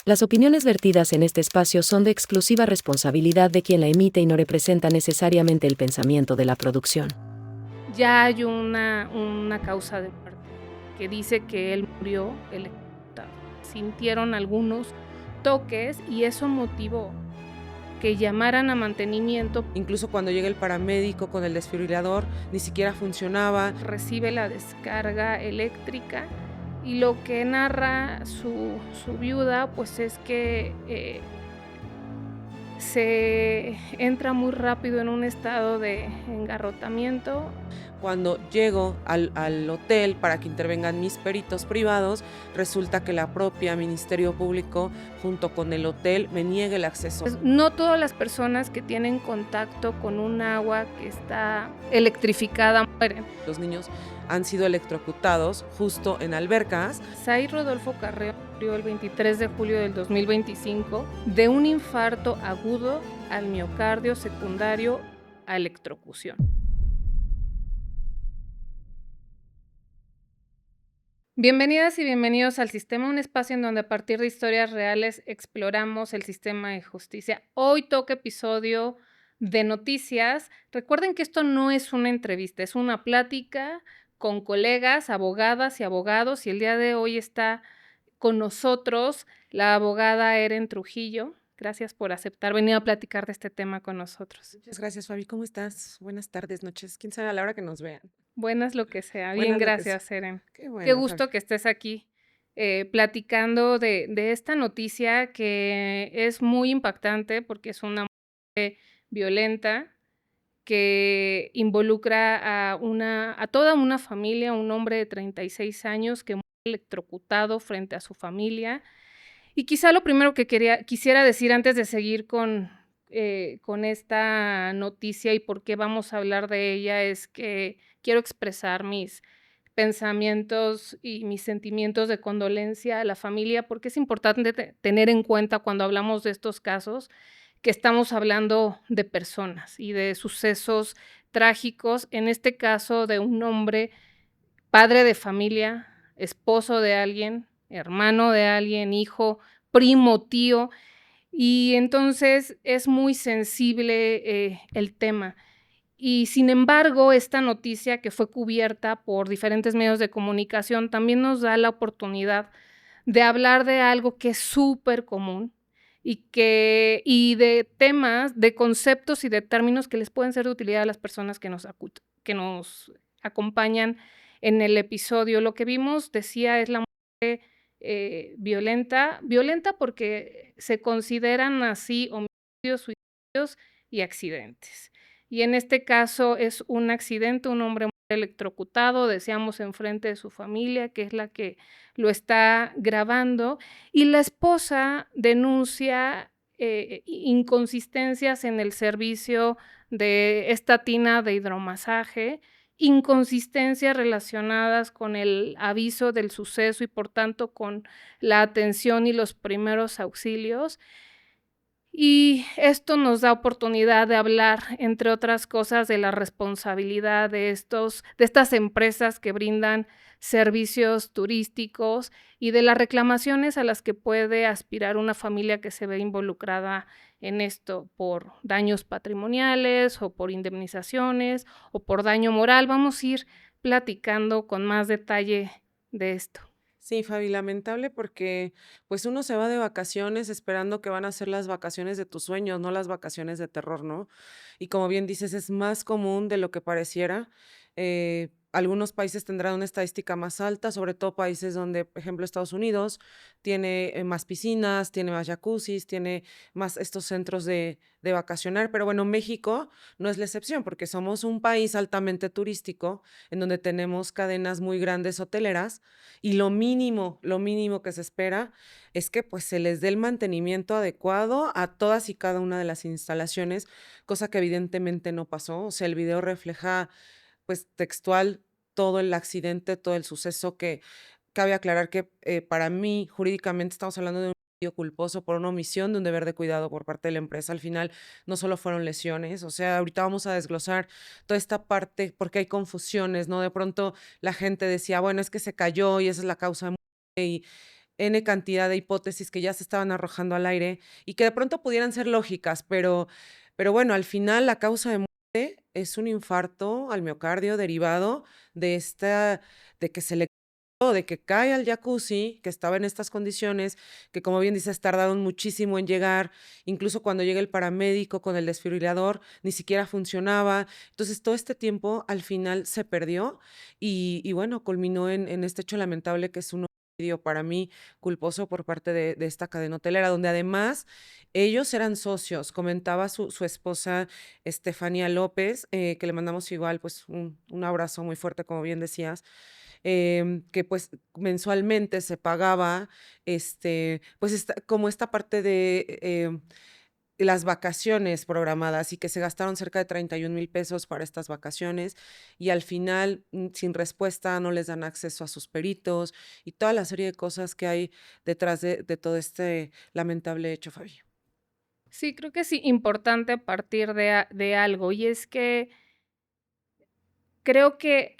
Las opiniones vertidas en este espacio son de exclusiva responsabilidad de quien la emite y no representa necesariamente el pensamiento de la producción. Ya hay una causa de muerte que dice que él murió electrocutado. Sintieron algunos toques y eso motivó que llamaran a mantenimiento. Incluso cuando llega el paramédico con el desfibrilador, ni siquiera funcionaba. Recibe la descarga eléctrica y lo que narra su viuda pues es que se entra muy rápido en un estado de engarrotamiento. Cuando llego al hotel para que intervengan mis peritos privados, resulta que la propia Ministerio Público, junto con el hotel, me niega el acceso. No todas las personas que tienen contacto con un agua que está electrificada mueren. Los niños han sido electrocutados justo en albercas. Say Rodolfo Carreón murió el 23 de julio del 2025 de un infarto agudo al miocardio secundario a electrocución. Bienvenidas y bienvenidos al Sistema, un espacio en donde a partir de historias reales exploramos el sistema de justicia. Hoy toca episodio de noticias. Recuerden que esto no es una entrevista, es una plática con colegas, abogadas y abogados, y el día de hoy está con nosotros la abogada Eren Trujillo. Gracias por aceptar venir a platicar de este tema con nosotros. Muchas gracias, Fabi. ¿Cómo estás? Buenas tardes, noches. ¿Quién sabe a la hora que nos vean? Buenas lo que sea. Bien, Buenas lo que sea. gracias, Eren. Qué bueno, Qué gusto Fabi. que estés aquí platicando de esta noticia que es muy impactante porque es una muerte violenta que involucra a toda una familia, un hombre de 36 años que muere electrocutado frente a su familia. Y quizá lo primero que quisiera decir antes de seguir con esta noticia y por qué vamos a hablar de ella es que quiero expresar mis pensamientos y mis sentimientos de condolencia a la familia, porque es importante tener en cuenta cuando hablamos de estos casos que estamos hablando de personas y de sucesos trágicos, en este caso de un hombre, padre de familia, esposo de alguien, hermano de alguien, hijo, primo, tío, y entonces es muy sensible el tema. Y sin embargo, esta noticia que fue cubierta por diferentes medios de comunicación también nos da la oportunidad de hablar de algo que es súper común y de temas, de conceptos y de términos que les pueden ser de utilidad a las personas que nos acompañan en el episodio. Lo que vimos, decía, es la muerte violenta porque se consideran así homicidios, suicidios y accidentes. Y en este caso es un accidente, un hombre electrocutado, decíamos, enfrente de su familia, que es la que lo está grabando, y la esposa denuncia inconsistencias en el servicio de esta tina de hidromasaje, inconsistencias relacionadas con el aviso del suceso y por tanto con la atención y los primeros auxilios. Y esto nos da oportunidad de hablar, entre otras cosas, de la responsabilidad de estas empresas que brindan servicios turísticos y de las reclamaciones a las que puede aspirar una familia que se ve involucrada en esto por daños patrimoniales o por indemnizaciones o por daño moral. Vamos a ir platicando con más detalle de esto. Sí, Fabi, lamentable porque pues uno se va de vacaciones esperando que van a ser las vacaciones de tus sueños, no las vacaciones de terror, ¿no? Y como bien dices, es más común de lo que pareciera. Algunos países tendrán una estadística más alta, sobre todo países donde, por ejemplo, Estados Unidos tiene más piscinas, tiene más jacuzzis, tiene más estos centros de vacacionar, pero bueno, México no es la excepción porque somos un país altamente turístico en donde tenemos cadenas muy grandes hoteleras y lo mínimo que se espera es que pues se les dé el mantenimiento adecuado a todas y cada una de las instalaciones, cosa que evidentemente no pasó. O sea, el video refleja pues textual todo el accidente, todo el suceso que cabe aclarar que para mí jurídicamente estamos hablando de un homicidio culposo por una omisión de un deber de cuidado por parte de la empresa. Al final no solo fueron lesiones, o sea, ahorita vamos a desglosar toda esta parte porque hay confusiones, ¿no? De pronto la gente decía, bueno, es que se cayó y esa es la causa de muerte N cantidad de hipótesis que ya se estaban arrojando al aire y que de pronto pudieran ser lógicas, pero bueno, al final la causa de muerte es un infarto al miocardio derivado de de que se le de que cae al jacuzzi, que estaba en estas condiciones, que como bien dices, tardaron muchísimo en llegar, incluso cuando llega el paramédico con el desfibrilador, ni siquiera funcionaba. Entonces, todo este tiempo al final se perdió y bueno, culminó en este hecho lamentable que es un homicidio para mí culposo por parte de esta cadena hotelera, donde además ellos eran socios, comentaba su esposa Estefanía López, que le mandamos igual pues un abrazo muy fuerte, como bien decías, que pues mensualmente se pagaba, pues como esta parte de las vacaciones programadas y que se gastaron cerca de 31,000 pesos para estas vacaciones y al final sin respuesta no les dan acceso a sus peritos y toda la serie de cosas que hay detrás de todo este lamentable hecho, Fabi. Sí, creo que es importante partir de algo, y es que creo que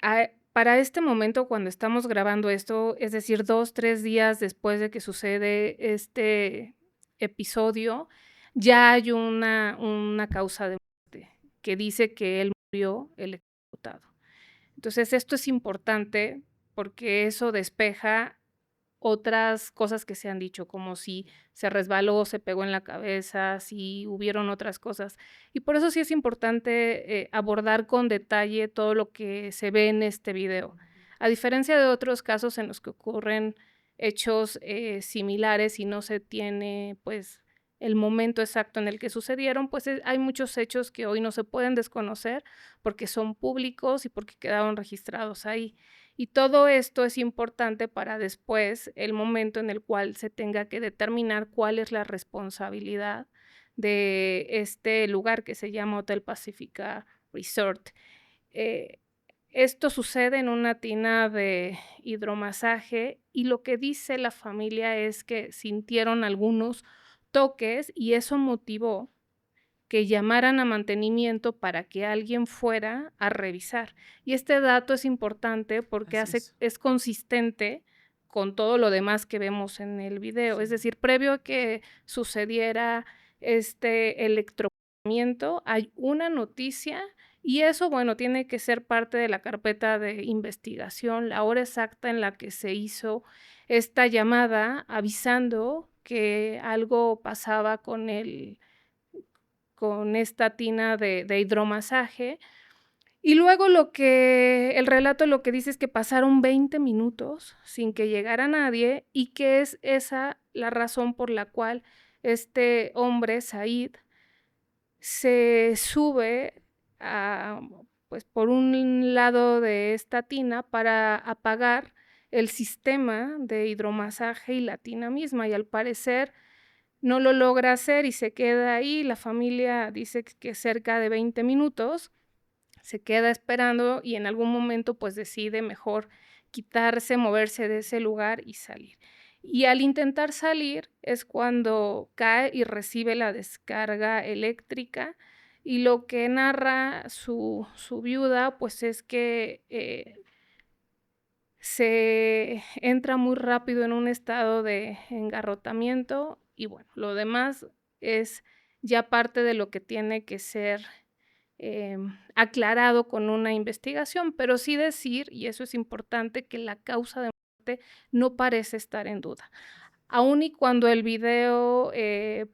para este momento, cuando estamos grabando esto, es decir, 2, 3 días después de que sucede este episodio, ya hay una causa de muerte que dice que él murió electrocutado. Entonces, esto es importante porque eso despeja otras cosas que se han dicho, como si se resbaló, se pegó en la cabeza, si hubieron otras cosas. Y por eso sí es importante abordar con detalle todo lo que se ve en este video. A diferencia de otros casos en los que ocurren hechos similares y no se tiene pues el momento exacto en el que sucedieron, pues hay muchos hechos que hoy no se pueden desconocer porque son públicos y porque quedaron registrados ahí. Y todo esto es importante para después, el momento en el cual se tenga que determinar cuál es la responsabilidad de este lugar que se llama Hotel Pacifica Resort. Eh, Esto sucede en una tina de hidromasaje y lo que dice la familia es que sintieron algunos toques y eso motivó que llamaran a mantenimiento para que alguien fuera a revisar. Y este dato es importante porque Así es. es consistente con todo lo demás que vemos en el video. Es Sí. decir, previo a que sucediera este electrocutamiento, hay una noticia y eso, bueno, tiene que ser parte de la carpeta de investigación, la hora exacta en la que se hizo esta llamada avisando que algo pasaba con esta tina de hidromasaje. Y luego el relato lo que dice es que pasaron 20 minutos sin que llegara nadie y que es esa la razón por la cual este hombre, Said, se sube pues por un lado de esta tina para apagar el sistema de hidromasaje y la tina misma. Y al parecer no lo logra hacer y se queda ahí. La familia dice que cerca de 20 minutos se queda esperando y en algún momento pues decide mejor quitarse, moverse de ese lugar y salir. Y al intentar salir es cuando cae y recibe la descarga eléctrica y lo que narra su viuda pues es que se entra muy rápido en un estado de engarrotamiento y bueno, lo demás es ya parte de lo que tiene que ser aclarado con una investigación, pero sí decir, y eso es importante, que la causa de muerte no parece estar en duda. Aun y cuando el video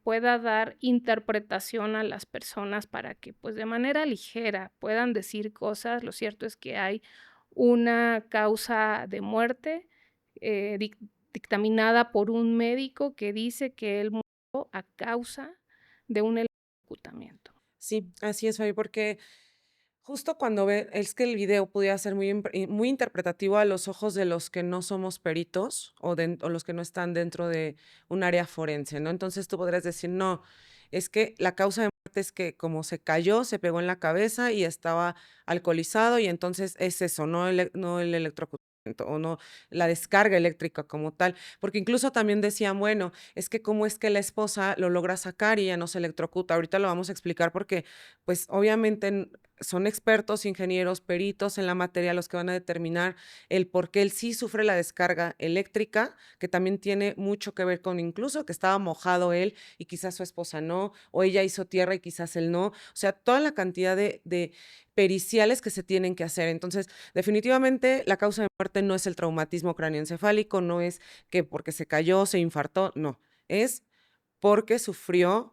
pueda dar interpretación a las personas para que pues de manera ligera puedan decir cosas, lo cierto es que hay una causa de muerte dictaminada por un médico que dice que él murió a causa de un electrocutamiento. Sí, así es, Fabi, porque justo cuando es que el video pudiera ser muy interpretativo a los ojos de los que no somos peritos o los que no están dentro de un área forense, ¿no? Entonces tú podrías decir, no, es que la causa de muerte es que como se cayó, se pegó en la cabeza y estaba alcoholizado y entonces es eso, no el electrocutamiento o no la descarga eléctrica como tal, porque incluso también decían, bueno, es que cómo es que la esposa lo logra sacar y ya no se electrocuta. Ahorita lo vamos a explicar porque, pues obviamente son expertos, ingenieros, peritos en la materia los que van a determinar el por qué él sí sufre la descarga eléctrica, que también tiene mucho que ver con incluso que estaba mojado él y quizás su esposa no, o ella hizo tierra y quizás él no. O sea, toda la cantidad de periciales que se tienen que hacer. Entonces, definitivamente la causa de muerte no es el traumatismo cráneoencefálico, no es que porque se cayó, se infartó, no, es porque sufrió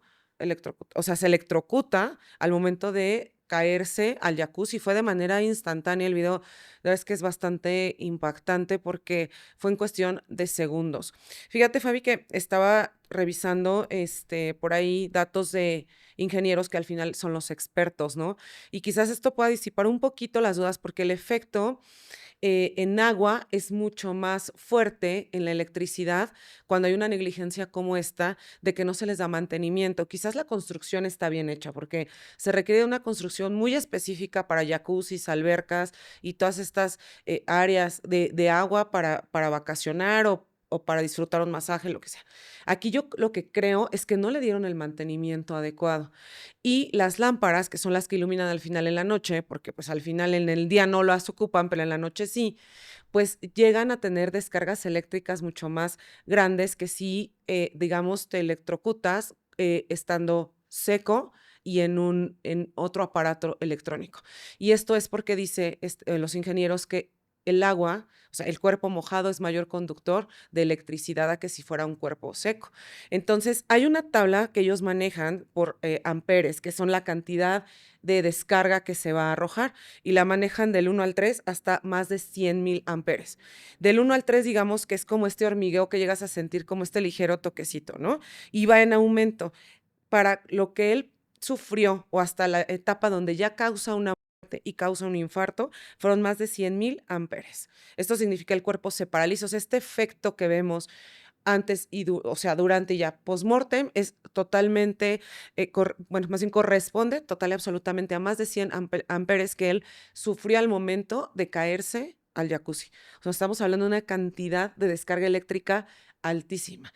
o sea, se electrocuta al momento de caerse al jacuzzi. Fue de manera instantánea el video, la verdad es que es bastante impactante porque fue en cuestión de segundos. Fíjate, Fabi, que estaba revisando por ahí datos de ingenieros que al final son los expertos, ¿no? Y quizás esto pueda disipar un poquito las dudas porque el efecto en agua es mucho más fuerte en la electricidad cuando hay una negligencia como esta de que no se les da mantenimiento. Quizás la construcción está bien hecha porque se requiere de una construcción muy específica para jacuzzis, albercas y todas estas áreas de agua para vacacionar o para disfrutar un masaje, lo que sea. Aquí yo lo que creo es que no le dieron el mantenimiento adecuado. Y las lámparas, que son las que iluminan al final en la noche, porque pues al final en el día no las ocupan, pero en la noche sí, pues llegan a tener descargas eléctricas mucho más grandes que si, digamos, te electrocutas estando seco y en otro aparato electrónico. Y esto es porque dice los ingenieros que el agua, o sea, el cuerpo mojado es mayor conductor de electricidad a que si fuera un cuerpo seco. Entonces, hay una tabla que ellos manejan por amperes, que son la cantidad de descarga que se va a arrojar, y la manejan del 1 al 3 hasta más de 100,000 amperes. Del 1 al 3, digamos que es como este hormigueo que llegas a sentir como este ligero toquecito, ¿no? Y va en aumento. Para lo que él sufrió o hasta la etapa donde ya causa una muerte y causa un infarto, fueron más de 100,000 amperes. Esto significa el cuerpo se paraliza. O sea, este efecto que vemos antes y o sea, durante y ya postmortem es totalmente, bueno, más bien corresponde total y absolutamente a más de 100 amperes que él sufrió al momento de caerse al jacuzzi. O sea, estamos hablando de una cantidad de descarga eléctrica altísima.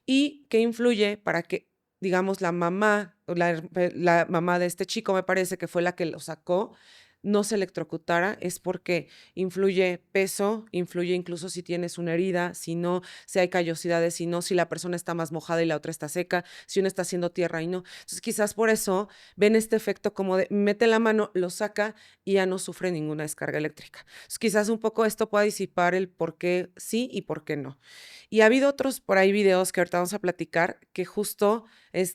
¿Y qué influye para que, digamos, la mamá, o la mamá de este chico, me parece que fue la que lo sacó, no se electrocutara? Es porque influye peso, influye incluso si tienes una herida, si no, si hay callosidades, si no, si la persona está más mojada y la otra está seca, si uno está haciendo tierra y no. Entonces, quizás por eso ven este efecto como de mete la mano, lo saca y ya no sufre ninguna descarga eléctrica. Entonces, quizás un poco esto pueda disipar el por qué sí y por qué no. Y ha habido otros por ahí videos que ahorita vamos a platicar que justo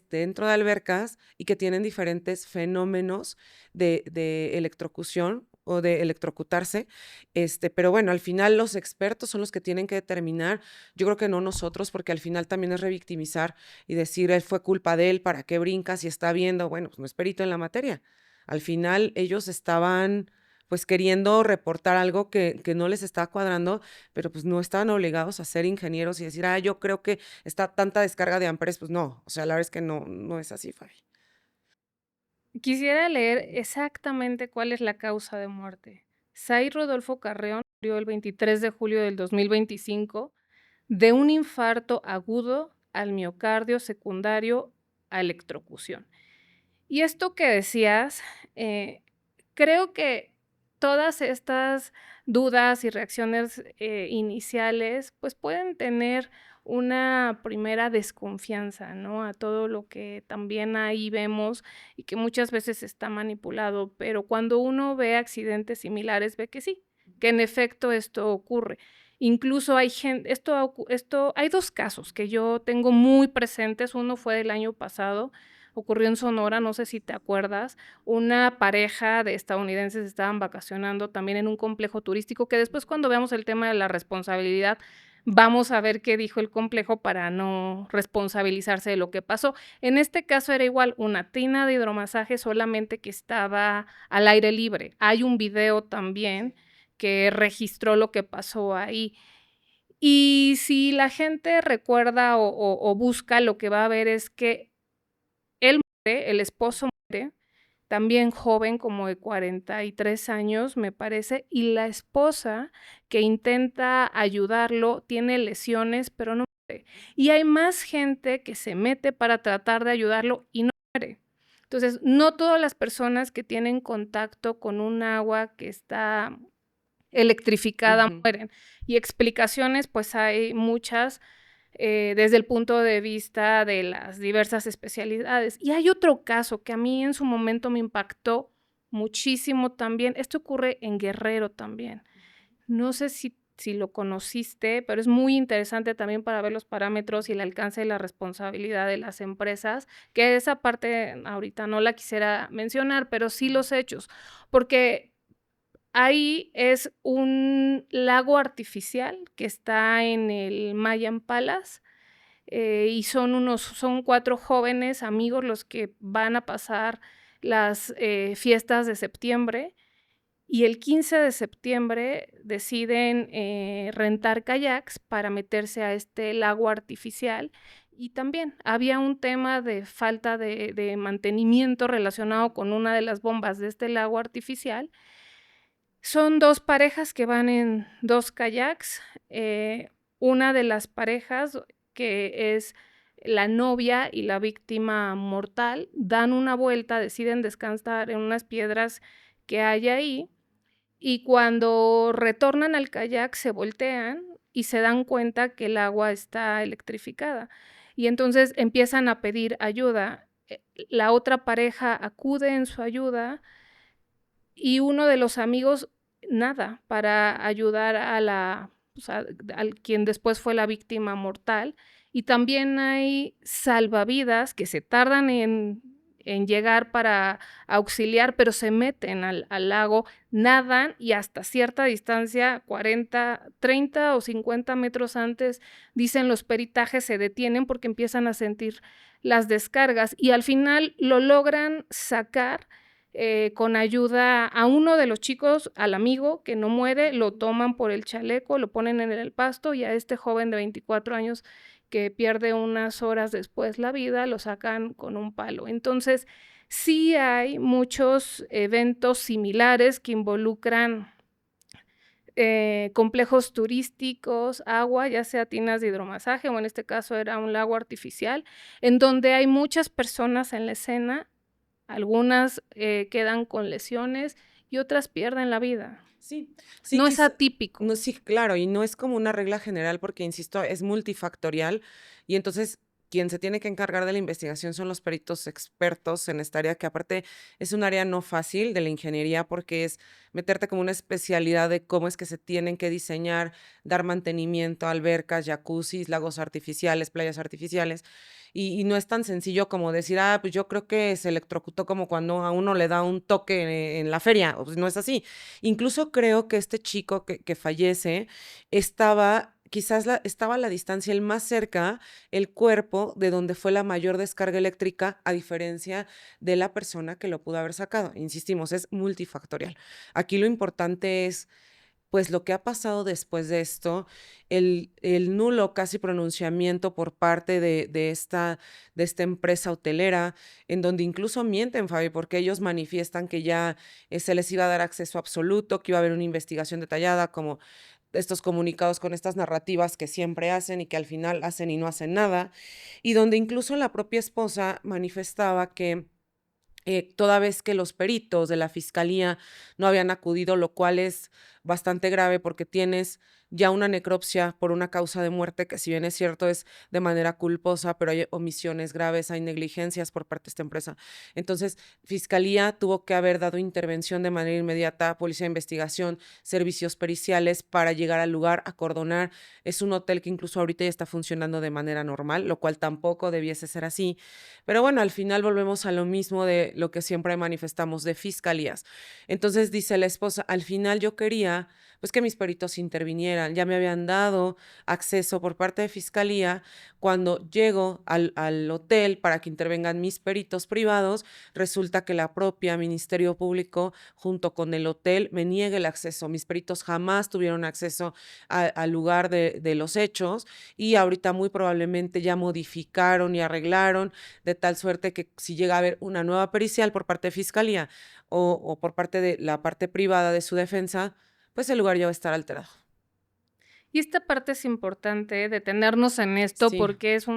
dentro de albercas y que tienen diferentes fenómenos de electrocución o de electrocutarse, pero bueno, al final los expertos son los que tienen que determinar, yo creo que no nosotros, porque al final también es revictimizar y decir, él fue culpa de él, ¿para qué brincas y está viendo? Bueno, pues no es perito en la materia. Al final ellos estaban pues queriendo reportar algo que no les estaba cuadrando, pero pues no estaban obligados a ser ingenieros y decir, yo creo que está tanta descarga de amperes, pues no, o sea, la verdad es que no es así, Fabi. Quisiera leer exactamente cuál es la causa de muerte. Say Rodolfo Carreón murió el 23 de julio del 2025 de un infarto agudo al miocardio secundario a electrocución. Y esto que decías, creo que todas estas dudas y reacciones iniciales, pues pueden tener una primera desconfianza, ¿no? A todo lo que también ahí vemos y que muchas veces está manipulado, pero cuando uno ve accidentes similares, ve que sí, que en efecto esto ocurre. Incluso hay gente, hay dos casos que yo tengo muy presentes. Uno fue del año pasado, ocurrió en Sonora, no sé si te acuerdas. Una pareja de estadounidenses estaban vacacionando también en un complejo turístico, que después, cuando veamos el tema de la responsabilidad, vamos a ver qué dijo el complejo para no responsabilizarse de lo que pasó. En este caso era igual, una tina de hidromasaje, solamente que estaba al aire libre. Hay un video también que registró lo que pasó ahí. Y si la gente recuerda o busca, lo que va a ver es que él muere, el esposo muere, también joven, como de 43 años, me parece, y la esposa, que intenta ayudarlo, tiene lesiones, pero no muere. Y hay más gente que se mete para tratar de ayudarlo y no muere. Entonces, no todas las personas que tienen contacto con un agua que está electrificada Ujú. mueren. Y explicaciones, pues hay muchas, desde el punto de vista de las diversas especialidades. Y hay otro caso que a mí en su momento me impactó muchísimo también. Esto ocurre en Guerrero también. No sé si lo conociste, pero es muy interesante también para ver los parámetros y el alcance de la responsabilidad de las empresas, que esa parte ahorita no la quisiera mencionar, pero sí los hechos, porque ahí es un lago artificial que está en el Mayan Palace, y son 4 jóvenes amigos los que van a pasar las, fiestas de septiembre, y el 15 de septiembre deciden, rentar kayaks para meterse a este lago artificial. Y también había un tema de falta de mantenimiento relacionado con una de las bombas de este lago artificial. Son 2 parejas que van en 2 kayaks, una de las parejas, que es la novia y la víctima mortal, dan una vuelta, deciden descansar en unas piedras que hay ahí, y cuando retornan al kayak se voltean y se dan cuenta que el agua está electrificada, y entonces empiezan a pedir ayuda. La otra pareja acude en su ayuda y uno de los amigos nada para ayudar a la, pues, al quien después fue la víctima mortal. Y también hay salvavidas que se tardan en llegar para auxiliar, pero se meten al lago, nadan y hasta cierta distancia, 40, 30 o 50 metros antes, dicen los peritajes, se detienen porque empiezan a sentir las descargas y al final lo logran sacar, con ayuda a uno de los chicos, al amigo que no muere, lo toman por el chaleco, lo ponen en el pasto y a este joven de 24 años que pierde unas horas después la vida, lo sacan con un palo. Entonces, sí hay muchos eventos similares que involucran complejos turísticos, agua, ya sea tinas de hidromasaje o en este caso era un lago artificial, en donde hay muchas personas en la escena, algunas quedan con lesiones y otras pierden la vida. Sí, sí, No es atípico. no, sí, claro, y no es como una regla general porque, insisto, es multifactorial y entonces quien se tiene que encargar de la investigación son los peritos expertos en esta área, que aparte es un área no fácil de la ingeniería porque es meterte como una especialidad de cómo es que se tienen que diseñar, dar mantenimiento a albercas, jacuzzis, lagos artificiales, playas artificiales. Y no es tan sencillo como decir, ah, pues yo creo que se electrocutó como cuando a uno le da un toque en la feria. Pues no es así. Incluso creo que este chico que fallece estaba, quizás estaba a la distancia el más cerca, el cuerpo de donde fue la mayor descarga eléctrica, a diferencia de la persona que lo pudo haber sacado. Insistimos, es multifactorial. Aquí lo importante es pues lo que ha pasado después de esto, el nulo casi pronunciamiento por parte de esta empresa hotelera, en donde incluso mienten, Fabi, porque ellos manifiestan que ya se les iba a dar acceso absoluto, que iba a haber una investigación detallada, como estos comunicados con estas narrativas que siempre hacen y que al final hacen y no hacen nada, y donde incluso la propia esposa manifestaba que toda vez que los peritos de la fiscalía no habían acudido, lo cual es bastante grave porque tienes ya una necropsia por una causa de muerte que si bien es cierto es de manera culposa, pero hay omisiones graves, hay negligencias por parte de esta empresa. Entonces, fiscalía tuvo que haber dado intervención de manera inmediata, policía de investigación, servicios periciales para llegar al lugar, acordonar. Es un hotel que incluso ahorita ya está funcionando de manera normal, lo cual tampoco debiese ser así. Pero bueno, al final volvemos a lo mismo de lo que siempre manifestamos de fiscalías. Entonces dice la esposa, al final yo quería pues que mis peritos intervinieran, ya me habían dado acceso por parte de fiscalía, cuando llego al hotel para que intervengan mis peritos privados, resulta que la propia Ministerio Público junto con el hotel me niega el acceso, mis peritos jamás tuvieron acceso al lugar de los hechos y ahorita muy probablemente ya modificaron y arreglaron de tal suerte que si llega a haber una nueva pericial por parte de fiscalía o por parte de la parte privada de su defensa, pues el lugar ya va a estar alterado. Y esta parte es importante detenernos en esto Sí. porque es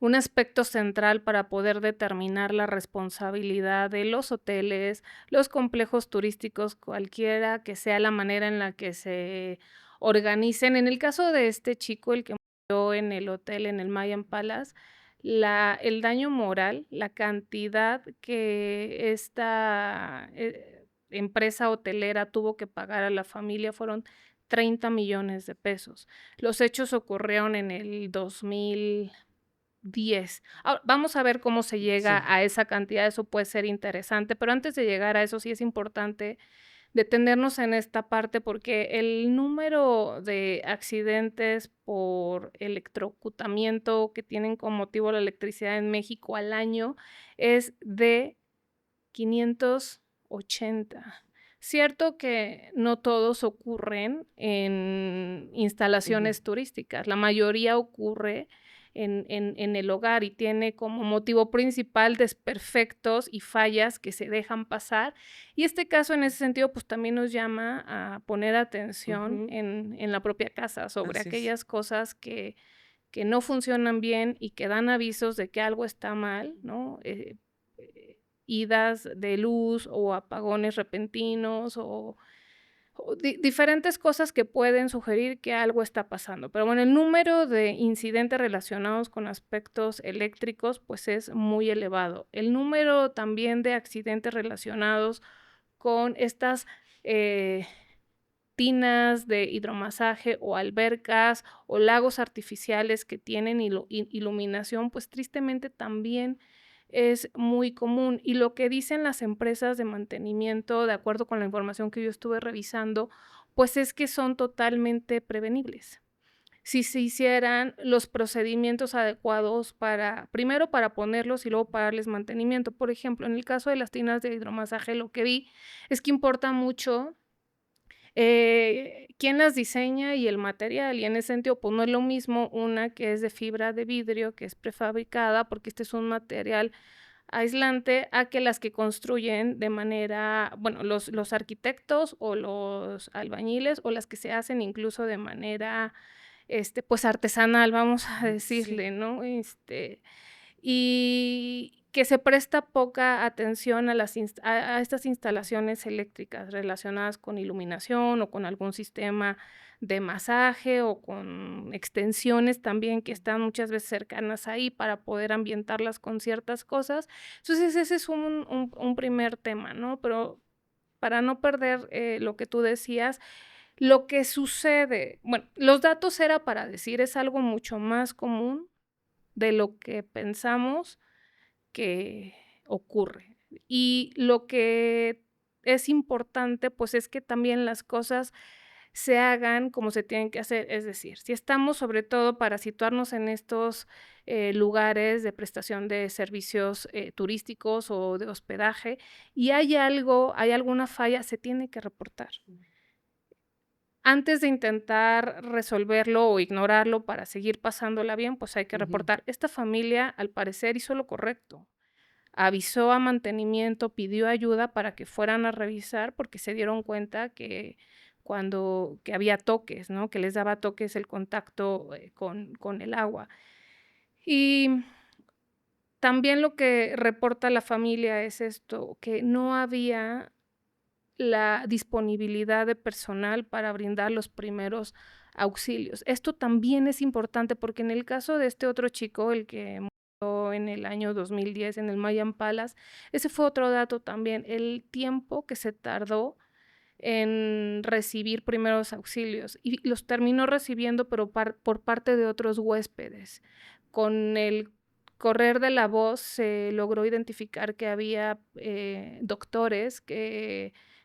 un aspecto central para poder determinar la responsabilidad de los hoteles, los complejos turísticos, cualquiera que sea la manera en la que se organicen. En el caso de este chico, el que murió en el hotel, en el Mayan Palace, el daño moral, la cantidad que esta empresa hotelera tuvo que pagar a la familia fueron 30 millones de pesos. Los hechos ocurrieron en el 2010. Vamos a ver cómo se llega Sí. a esa cantidad, eso puede ser interesante, pero antes de llegar a eso sí es importante detenernos en esta parte porque el número de accidentes por electrocutamiento que tienen como motivo la electricidad en México al año es de 580. Cierto que no todos ocurren en Ujú. instalaciones turísticas, la mayoría ocurre en el hogar y tiene como motivo principal desperfectos y fallas que se dejan pasar. Y este caso, en ese sentido, pues también nos llama a poner atención Ujú. en la propia casa sobre Así es. aquellas cosas que no funcionan bien y que dan avisos de que algo está mal, ¿no? Idas de luz o apagones repentinos o diferentes cosas que pueden sugerir que algo está pasando. Pero bueno, el número de incidentes relacionados con aspectos eléctricos, pues es muy elevado. El número también de accidentes relacionados con estas eh, tinas de hidromasaje o albercas o lagos artificiales que tienen iluminación, pues tristemente también es muy común. Y lo que dicen las empresas de mantenimiento, de acuerdo con la información que yo estuve revisando, pues es que son totalmente prevenibles. Si se hicieran los procedimientos adecuados para, primero para ponerlos y luego para darles mantenimiento. Por ejemplo, en el caso de las tinas de hidromasaje, lo que vi es que importa mucho quién las diseña y el material, y en ese sentido, pues, no es lo mismo una que es de fibra de vidrio, que es prefabricada, porque este es un material aislante, a que las que construyen de manera, bueno, los arquitectos o los albañiles, o las que se hacen incluso de manera, pues, artesanal, vamos a Sí. decirle, ¿no? Y que se presta poca atención a a estas instalaciones eléctricas relacionadas con iluminación o con algún sistema de masaje o con extensiones también que están muchas veces cercanas ahí para poder ambientarlas con ciertas cosas. Entonces, ese es un primer tema, ¿no? Pero para no perder, lo que tú decías, lo que sucede, bueno, los datos era para decir, es algo mucho más común de lo que pensamos que ocurre. Y lo que es importante, pues, es que también las cosas se hagan como se tienen que hacer. Es decir, si estamos, sobre todo para situarnos en estos, lugares de prestación de servicios, turísticos o de hospedaje, y hay alguna falla, se tiene que reportar. Antes de intentar resolverlo o ignorarlo para seguir pasándola bien, pues, hay que Ujú. reportar. Esta familia, al parecer, hizo lo correcto. Avisó a mantenimiento, pidió ayuda para que fueran a revisar, porque se dieron cuenta que que había toques, ¿no? Que les daba toques el contacto, con el agua. Y también lo que reporta la familia es esto, que no había la disponibilidad de personal para brindar los primeros auxilios. Esto también es importante, porque en el caso de este otro chico, el que murió en el año 2010 en el Mayan Palace, ese fue otro dato también, el tiempo que se tardó en recibir primeros auxilios, y los terminó recibiendo, pero por parte de otros huéspedes. Con el correr de la voz se logró identificar que había, doctores,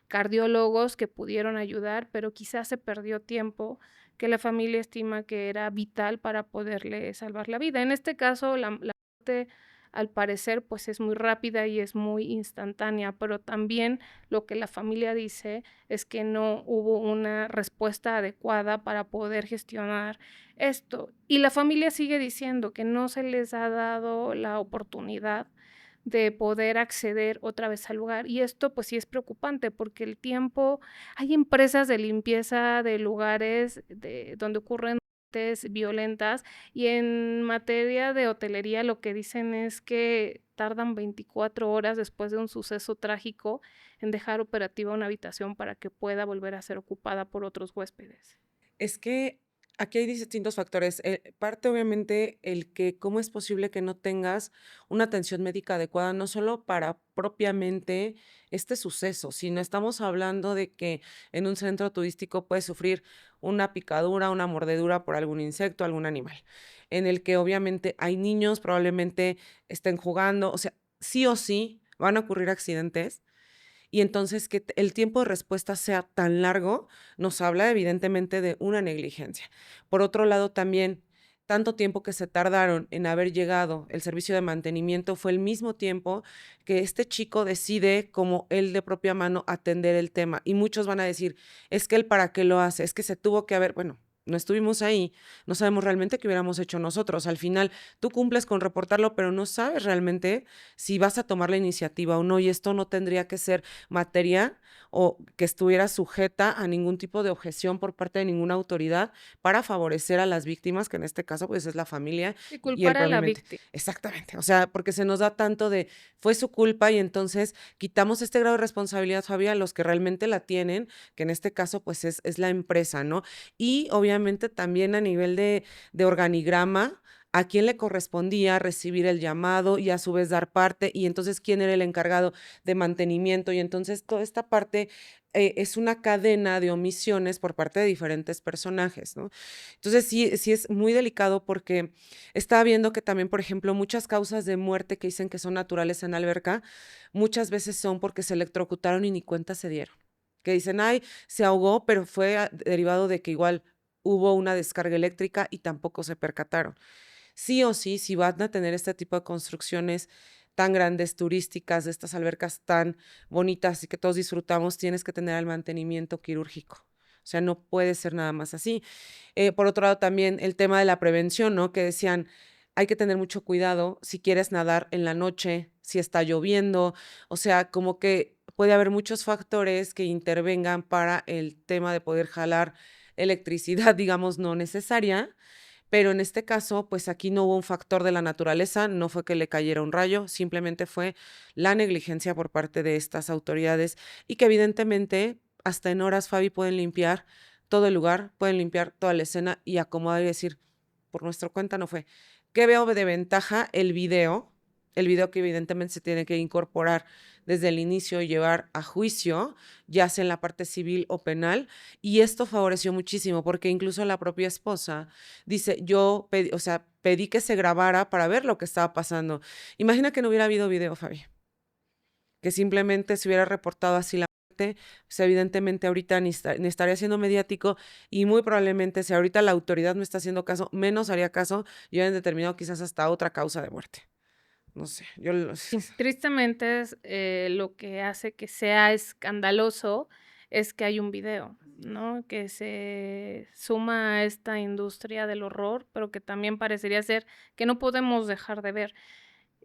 cardiólogos que pudieron ayudar, pero quizás se perdió tiempo que la familia estima que era vital para poderle salvar la vida. En este caso, la muerte, al parecer, pues, es muy rápida y es muy instantánea, pero también lo que la familia dice es que no hubo una respuesta adecuada para poder gestionar esto. Y la familia sigue diciendo que no se les ha dado la oportunidad de poder acceder otra vez al lugar. Y esto, pues sí es preocupante, porque el tiempo hay empresas de limpieza de lugares donde ocurren violentas, y en materia de hotelería lo que dicen es que tardan 24 horas después de un suceso trágico en dejar operativa una habitación para que pueda volver a ser ocupada por otros huéspedes. Es que aquí hay distintos factores. Parte, obviamente, el que cómo es posible que no tengas una atención médica adecuada, no solo para propiamente este suceso, sino estamos hablando de que en un centro turístico puedes sufrir una picadura, una mordedura por algún insecto, algún animal, en el que obviamente hay niños, probablemente estén jugando, o sea, sí o sí van a ocurrir accidentes y entonces que el tiempo de respuesta sea tan largo, nos habla evidentemente de una negligencia. Por otro lado, también, tanto tiempo que se tardaron en haber llegado el servicio de mantenimiento fue el mismo tiempo que este chico decide como él de propia mano atender el tema. Y muchos van a decir, es que él para qué lo hace, es que se tuvo que haber, bueno. No estuvimos ahí, no sabemos realmente qué hubiéramos hecho nosotros. Al final, tú cumples con reportarlo, pero no sabes realmente si vas a tomar la iniciativa o no, y esto no tendría que ser materia o que estuviera sujeta a ningún tipo de objeción por parte de ninguna autoridad para favorecer a las víctimas, que en este caso pues es la familia Y y él culpar a la probablemente. víctima. Exactamente, o sea, porque se nos da tanto de fue su culpa y entonces quitamos este grado de responsabilidad, Fabi, a los que realmente la tienen, que en este caso pues es la empresa, ¿no? Y obviamente también a nivel de organigrama, a quién le correspondía recibir el llamado y a su vez dar parte, y entonces quién era el encargado de mantenimiento, y entonces toda esta parte es una cadena de omisiones por parte de diferentes personajes, ¿no? Entonces sí es muy delicado porque estaba viendo que también, por ejemplo, muchas causas de muerte que dicen que son naturales en alberca, muchas veces son porque se electrocutaron y ni cuenta se dieron. Que dicen, ay, se ahogó, pero fue derivado de que igual hubo una descarga eléctrica y tampoco se percataron. Sí o sí, si van a tener este tipo de construcciones tan grandes, turísticas, de estas albercas tan bonitas y que todos disfrutamos, tienes que tener el mantenimiento quirúrgico. O sea, no puede ser nada más así. Por otro lado, también el tema de la prevención, ¿no? Que decían, hay que tener mucho cuidado si quieres nadar en la noche, si está lloviendo, o sea, como que puede haber muchos factores que intervengan para el tema de poder jalar electricidad, digamos, no necesaria, pero en este caso, pues aquí no hubo un factor de la naturaleza, no fue que le cayera un rayo, simplemente fue la negligencia por parte de estas autoridades y que evidentemente hasta en horas, Fabi, pueden limpiar todo el lugar, pueden limpiar toda la escena y acomodar y decir, por nuestra cuenta no fue. ¿Qué veo de ventaja? El video que evidentemente se tiene que incorporar desde el inicio y llevar a juicio, ya sea en la parte civil o penal, y esto favoreció muchísimo porque incluso la propia esposa dice, yo pedí, o sea, pedí que se grabara para ver lo que estaba pasando. Imagina que no hubiera habido video, Fabi, que simplemente se hubiera reportado así la muerte, pues evidentemente ahorita ni estaría siendo mediático y muy probablemente si ahorita la autoridad no está haciendo caso, menos haría caso y hubieran determinado quizás hasta otra causa de muerte. No sé, Tristemente lo que hace que sea escandaloso es que hay un video, ¿no? Que se suma a esta industria del horror, pero que también parecería ser que no podemos dejar de ver.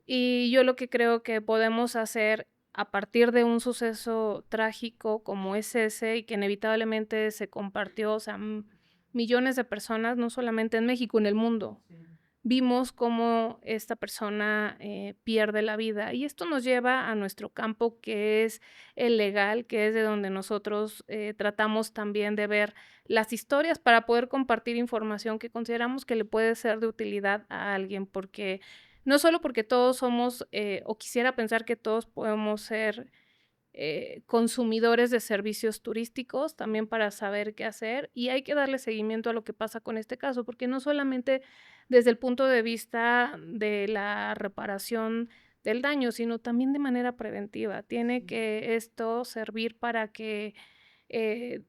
Y yo lo que creo que podemos hacer a partir de un suceso trágico como es ese y que inevitablemente se compartió, o sea, millones de personas, no solamente en México, en el mundo. Vimos cómo esta persona pierde la vida y esto nos lleva a nuestro campo que es el legal, que es de donde nosotros tratamos también de ver las historias para poder compartir información que consideramos que le puede ser de utilidad a alguien, porque no solo porque todos somos, o quisiera pensar que todos podemos ser consumidores de servicios turísticos, también para saber qué hacer, y hay que darle seguimiento a lo que pasa con este caso, porque no solamente desde el punto de vista de la reparación del daño, sino también de manera preventiva. Tiene que esto servir para que eh,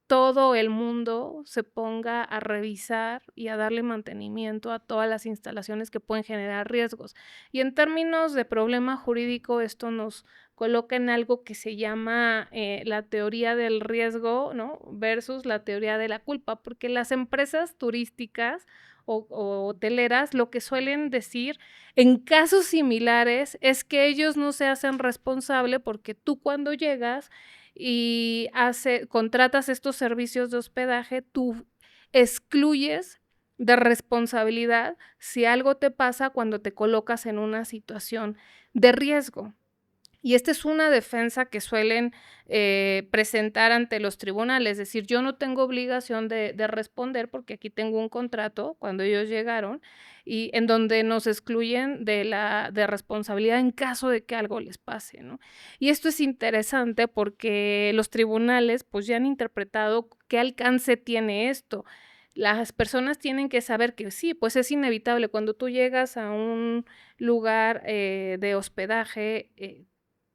todo el mundo se ponga a revisar y a darle mantenimiento a todas las instalaciones que pueden generar riesgos. Y en términos de problema jurídico, esto nos coloca en algo que se llama la teoría del riesgo, ¿no? Versus la teoría de la culpa, porque las empresas turísticas o hoteleras lo que suelen decir en casos similares es que ellos no se hacen responsable porque tú cuando llegas y contratas estos servicios de hospedaje, tú excluyes de responsabilidad si algo te pasa cuando te colocas en una situación de riesgo. Y esta es una defensa que suelen presentar ante los tribunales, es decir, yo no tengo obligación de responder porque aquí tengo un contrato cuando ellos llegaron y en donde nos excluyen de responsabilidad en caso de que algo les pase, ¿no? Y esto es interesante porque los tribunales pues ya han interpretado qué alcance tiene esto. Las personas tienen que saber que sí, pues es inevitable cuando tú llegas a un lugar de hospedaje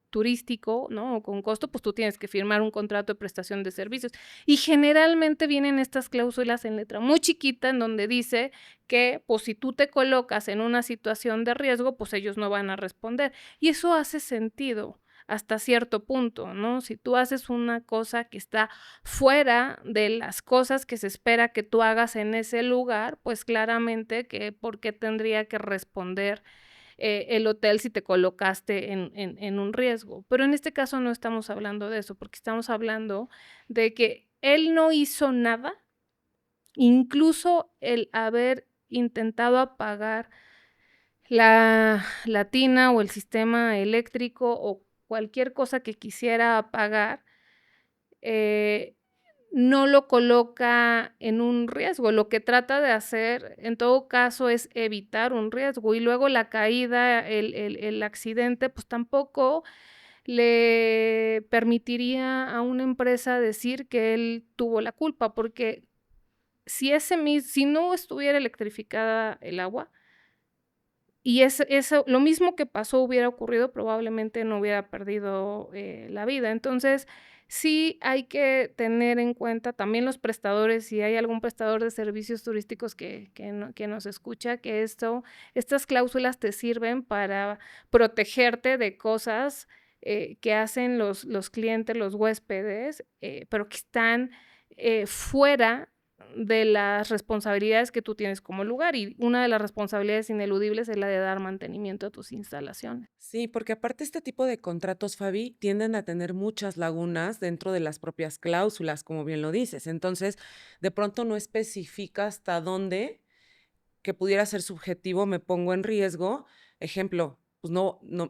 turístico, ¿no? O con costo, pues tú tienes que firmar un contrato de prestación de servicios. Y generalmente vienen estas cláusulas en letra muy chiquita en donde dice que, pues si tú te colocas en una situación de riesgo, pues ellos no van a responder. Y eso hace sentido hasta cierto punto, ¿no? Si tú haces una cosa que está fuera de las cosas que se espera que tú hagas en ese lugar, pues claramente que por qué tendría que responder el hotel si te colocaste en un riesgo. Pero en este caso no estamos hablando de eso, porque estamos hablando de que él no hizo nada, incluso el haber intentado apagar la tina o el sistema eléctrico o cualquier cosa que quisiera apagar, eh, no lo coloca en un riesgo. Lo que trata de hacer, en todo caso, es evitar un riesgo. Y luego la caída, el accidente, pues tampoco le permitiría a una empresa decir que él tuvo la culpa, porque si no estuviera electrificada el agua, y eso lo mismo que pasó hubiera ocurrido, probablemente no hubiera perdido, la vida. Entonces, sí hay que tener en cuenta también los prestadores, si hay algún prestador de servicios turísticos que nos escucha, que estas cláusulas te sirven para protegerte de cosas, que hacen los clientes, los huéspedes, pero que están, fuera de las responsabilidades que tú tienes como lugar, y una de las responsabilidades ineludibles es la de dar mantenimiento a tus instalaciones. Sí, porque aparte este tipo de contratos, Fabi, tienden a tener muchas lagunas dentro de las propias cláusulas, como bien lo dices. Entonces, de pronto no especifica hasta dónde que pudiera ser subjetivo, me pongo en riesgo. Ejemplo, pues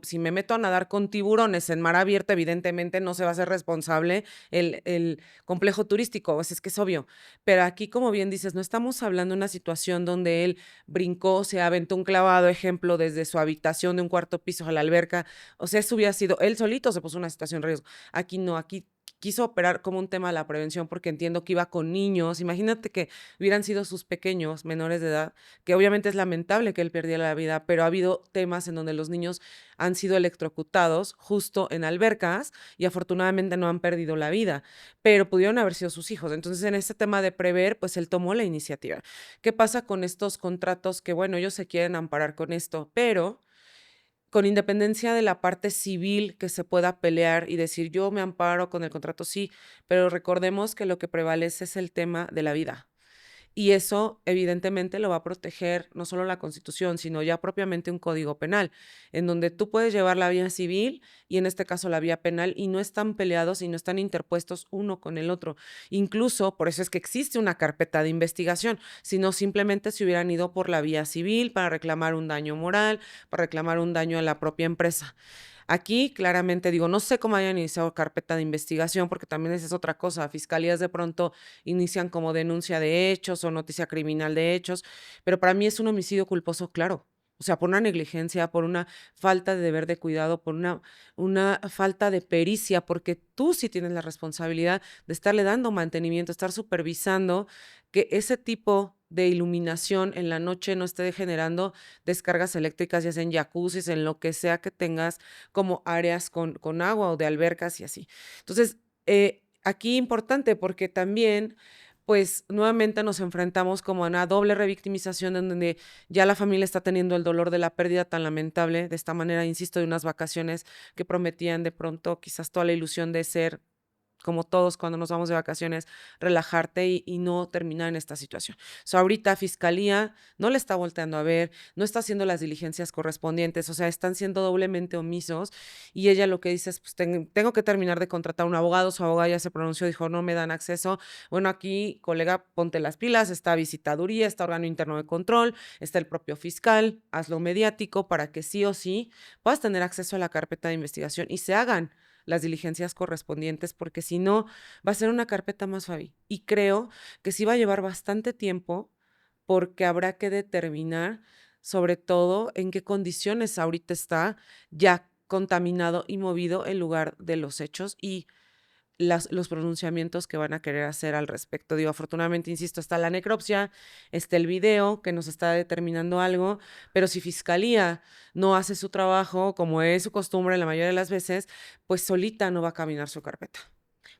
si me meto a nadar con tiburones en mar abierto, evidentemente no se va a hacer responsable el complejo turístico, pues es que es obvio. Pero aquí, como bien dices, no estamos hablando de una situación donde él brincó, se aventó un clavado, ejemplo, desde su habitación de un cuarto piso a la alberca. O sea, eso hubiera sido, él solito se puso en una situación de riesgo. Aquí no, aquí quiso operar como un tema de la prevención porque entiendo que iba con niños. Imagínate que hubieran sido sus pequeños, menores de edad, que obviamente es lamentable que él perdiera la vida, pero ha habido temas en donde los niños han sido electrocutados justo en albercas y afortunadamente no han perdido la vida, pero pudieron haber sido sus hijos. Entonces, en este tema de prever, pues él tomó la iniciativa. ¿Qué pasa con estos contratos que, bueno, ellos se quieren amparar con esto, pero con independencia de la parte civil que se pueda pelear y decir yo me amparo con el contrato, sí, pero recordemos que lo que prevalece es el tema de la vida. Y eso evidentemente lo va a proteger no solo la Constitución, sino ya propiamente un código penal, en donde tú puedes llevar la vía civil y en este caso la vía penal y no están peleados y no están interpuestos uno con el otro. Incluso por eso es que existe una carpeta de investigación, sino simplemente se hubieran ido por la vía civil para reclamar un daño moral, para reclamar un daño a la propia empresa. Aquí claramente digo, no sé cómo hayan iniciado carpeta de investigación, porque también esa es otra cosa. Fiscalías de pronto inician como denuncia de hechos o noticia criminal de hechos, pero para mí es un homicidio culposo, claro. O sea, por una negligencia, por una falta de deber de cuidado, por una falta de pericia, porque tú sí tienes la responsabilidad de estarle dando mantenimiento, estar supervisando que ese tipo de iluminación en la noche no esté generando descargas eléctricas, ya sea en jacuzzis, en lo que sea que tengas como áreas con agua o de albercas y así. Entonces, aquí importante porque también, pues nuevamente nos enfrentamos como a una doble revictimización en donde ya la familia está teniendo el dolor de la pérdida tan lamentable, de esta manera, insisto, de unas vacaciones que prometían de pronto quizás toda la ilusión de ser como todos cuando nos vamos de vacaciones, relajarte y no terminar en esta situación. So, ahorita Fiscalía no le está volteando a ver, no está haciendo las diligencias correspondientes, o sea, están siendo doblemente omisos y ella lo que dice es, pues tengo que terminar de contratar un abogado, su abogada ya se pronunció, dijo, no me dan acceso. Bueno, aquí, colega, ponte las pilas, está visitaduría, está órgano interno de control, está el propio fiscal, hazlo mediático para que sí o sí puedas tener acceso a la carpeta de investigación y se hagan las diligencias correspondientes, porque si no, va a ser una carpeta más, Fabi. Y creo que sí va a llevar bastante tiempo porque habrá que determinar, sobre todo, en qué condiciones ahorita está ya contaminado y movido el lugar de los hechos y los pronunciamientos que van a querer hacer al respecto. Digo, afortunadamente, insisto, está la necropsia, está el video que nos está determinando algo, pero si Fiscalía no hace su trabajo, como es su costumbre la mayoría de las veces, pues solita no va a caminar su carpeta.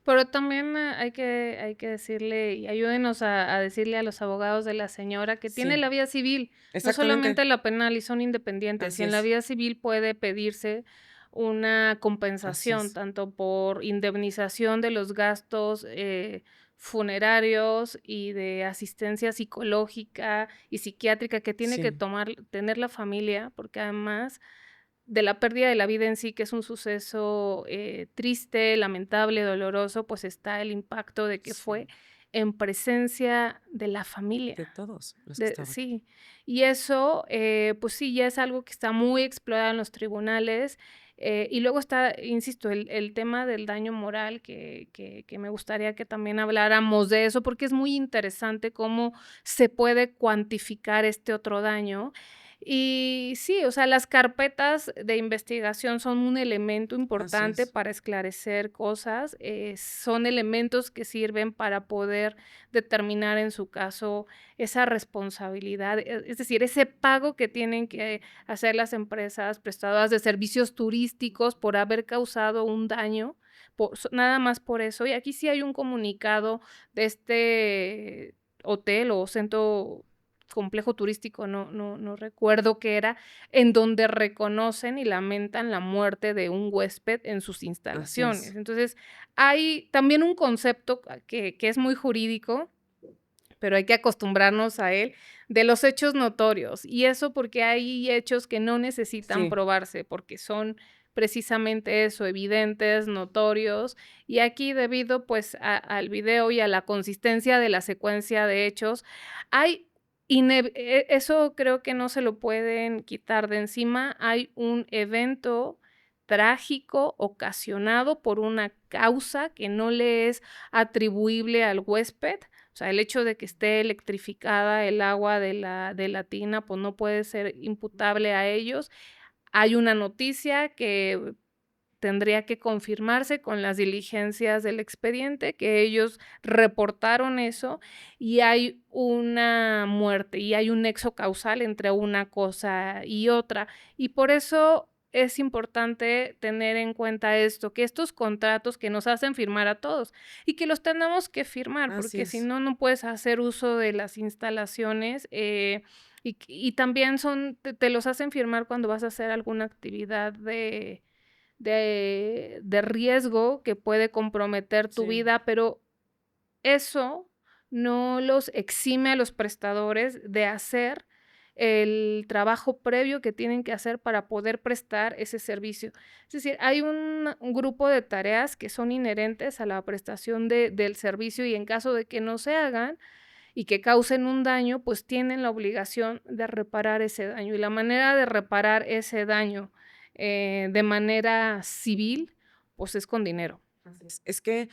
Pero también hay que decirle, y ayúdenos a decirle a los abogados de la señora que tiene Sí, la vía civil, no exactamente. solamente la penal, y son independientes. Y Así en la es, vía civil puede pedirse una así compensación, es. tanto por indemnización de los gastos funerarios y de asistencia psicológica y psiquiátrica que tiene que Sí, tener la familia, porque además de la pérdida de la vida en sí, que es un suceso triste, lamentable, doloroso, pues está el impacto de que fue sí, en presencia de la familia. de todos los que estaban. Sí, y eso, pues sí, ya es algo que está muy explorado en los tribunales. Y luego está, insisto, el tema del daño moral, que me gustaría que también habláramos de eso, porque es muy interesante cómo se puede cuantificar este otro daño. Y sí, o sea, las carpetas de investigación son un elemento Así importante es. para esclarecer cosas, son elementos que sirven para poder determinar en su caso esa responsabilidad, es decir, ese pago que tienen que hacer las empresas prestadoras de servicios turísticos por haber causado un daño, nada más por eso. Y aquí sí hay un comunicado de este hotel o centro complejo turístico, no recuerdo qué era, en donde reconocen y lamentan la muerte de un huésped en sus Así instalaciones. es. Entonces, hay también un concepto que es muy jurídico, pero hay que acostumbrarnos a él, de los hechos notorios. Y eso porque hay hechos que no necesitan Sí, probarse, porque son precisamente eso, evidentes, notorios. Y aquí, debido pues al video y a la consistencia de la secuencia de hechos, hay eso creo que no se lo pueden quitar de encima. Hay un evento trágico ocasionado por una causa que no le es atribuible al huésped. O sea, el hecho de que esté electrificada el agua de la tina, pues, no puede ser imputable a ellos. Hay una noticia que tendría que confirmarse con las diligencias del expediente, que ellos reportaron eso, y hay una muerte, y hay un nexo causal entre una cosa y otra. Y por eso es importante tener en cuenta esto, que estos contratos que nos hacen firmar a todos, y que los tenemos que firmar, así porque si es. no, no puedes hacer uso de las instalaciones, y también te los hacen firmar cuando vas a hacer alguna actividad de riesgo que puede comprometer tu Sí, vida, pero eso no los exime a los prestadores de hacer el trabajo previo que tienen que hacer para poder prestar ese servicio. Es decir, hay un grupo de tareas que son inherentes a la prestación del servicio, y en caso de que no se hagan y que causen un daño, pues tienen la obligación de reparar ese daño. Y la manera de reparar ese daño de manera civil, pues es con dinero. así es. Es que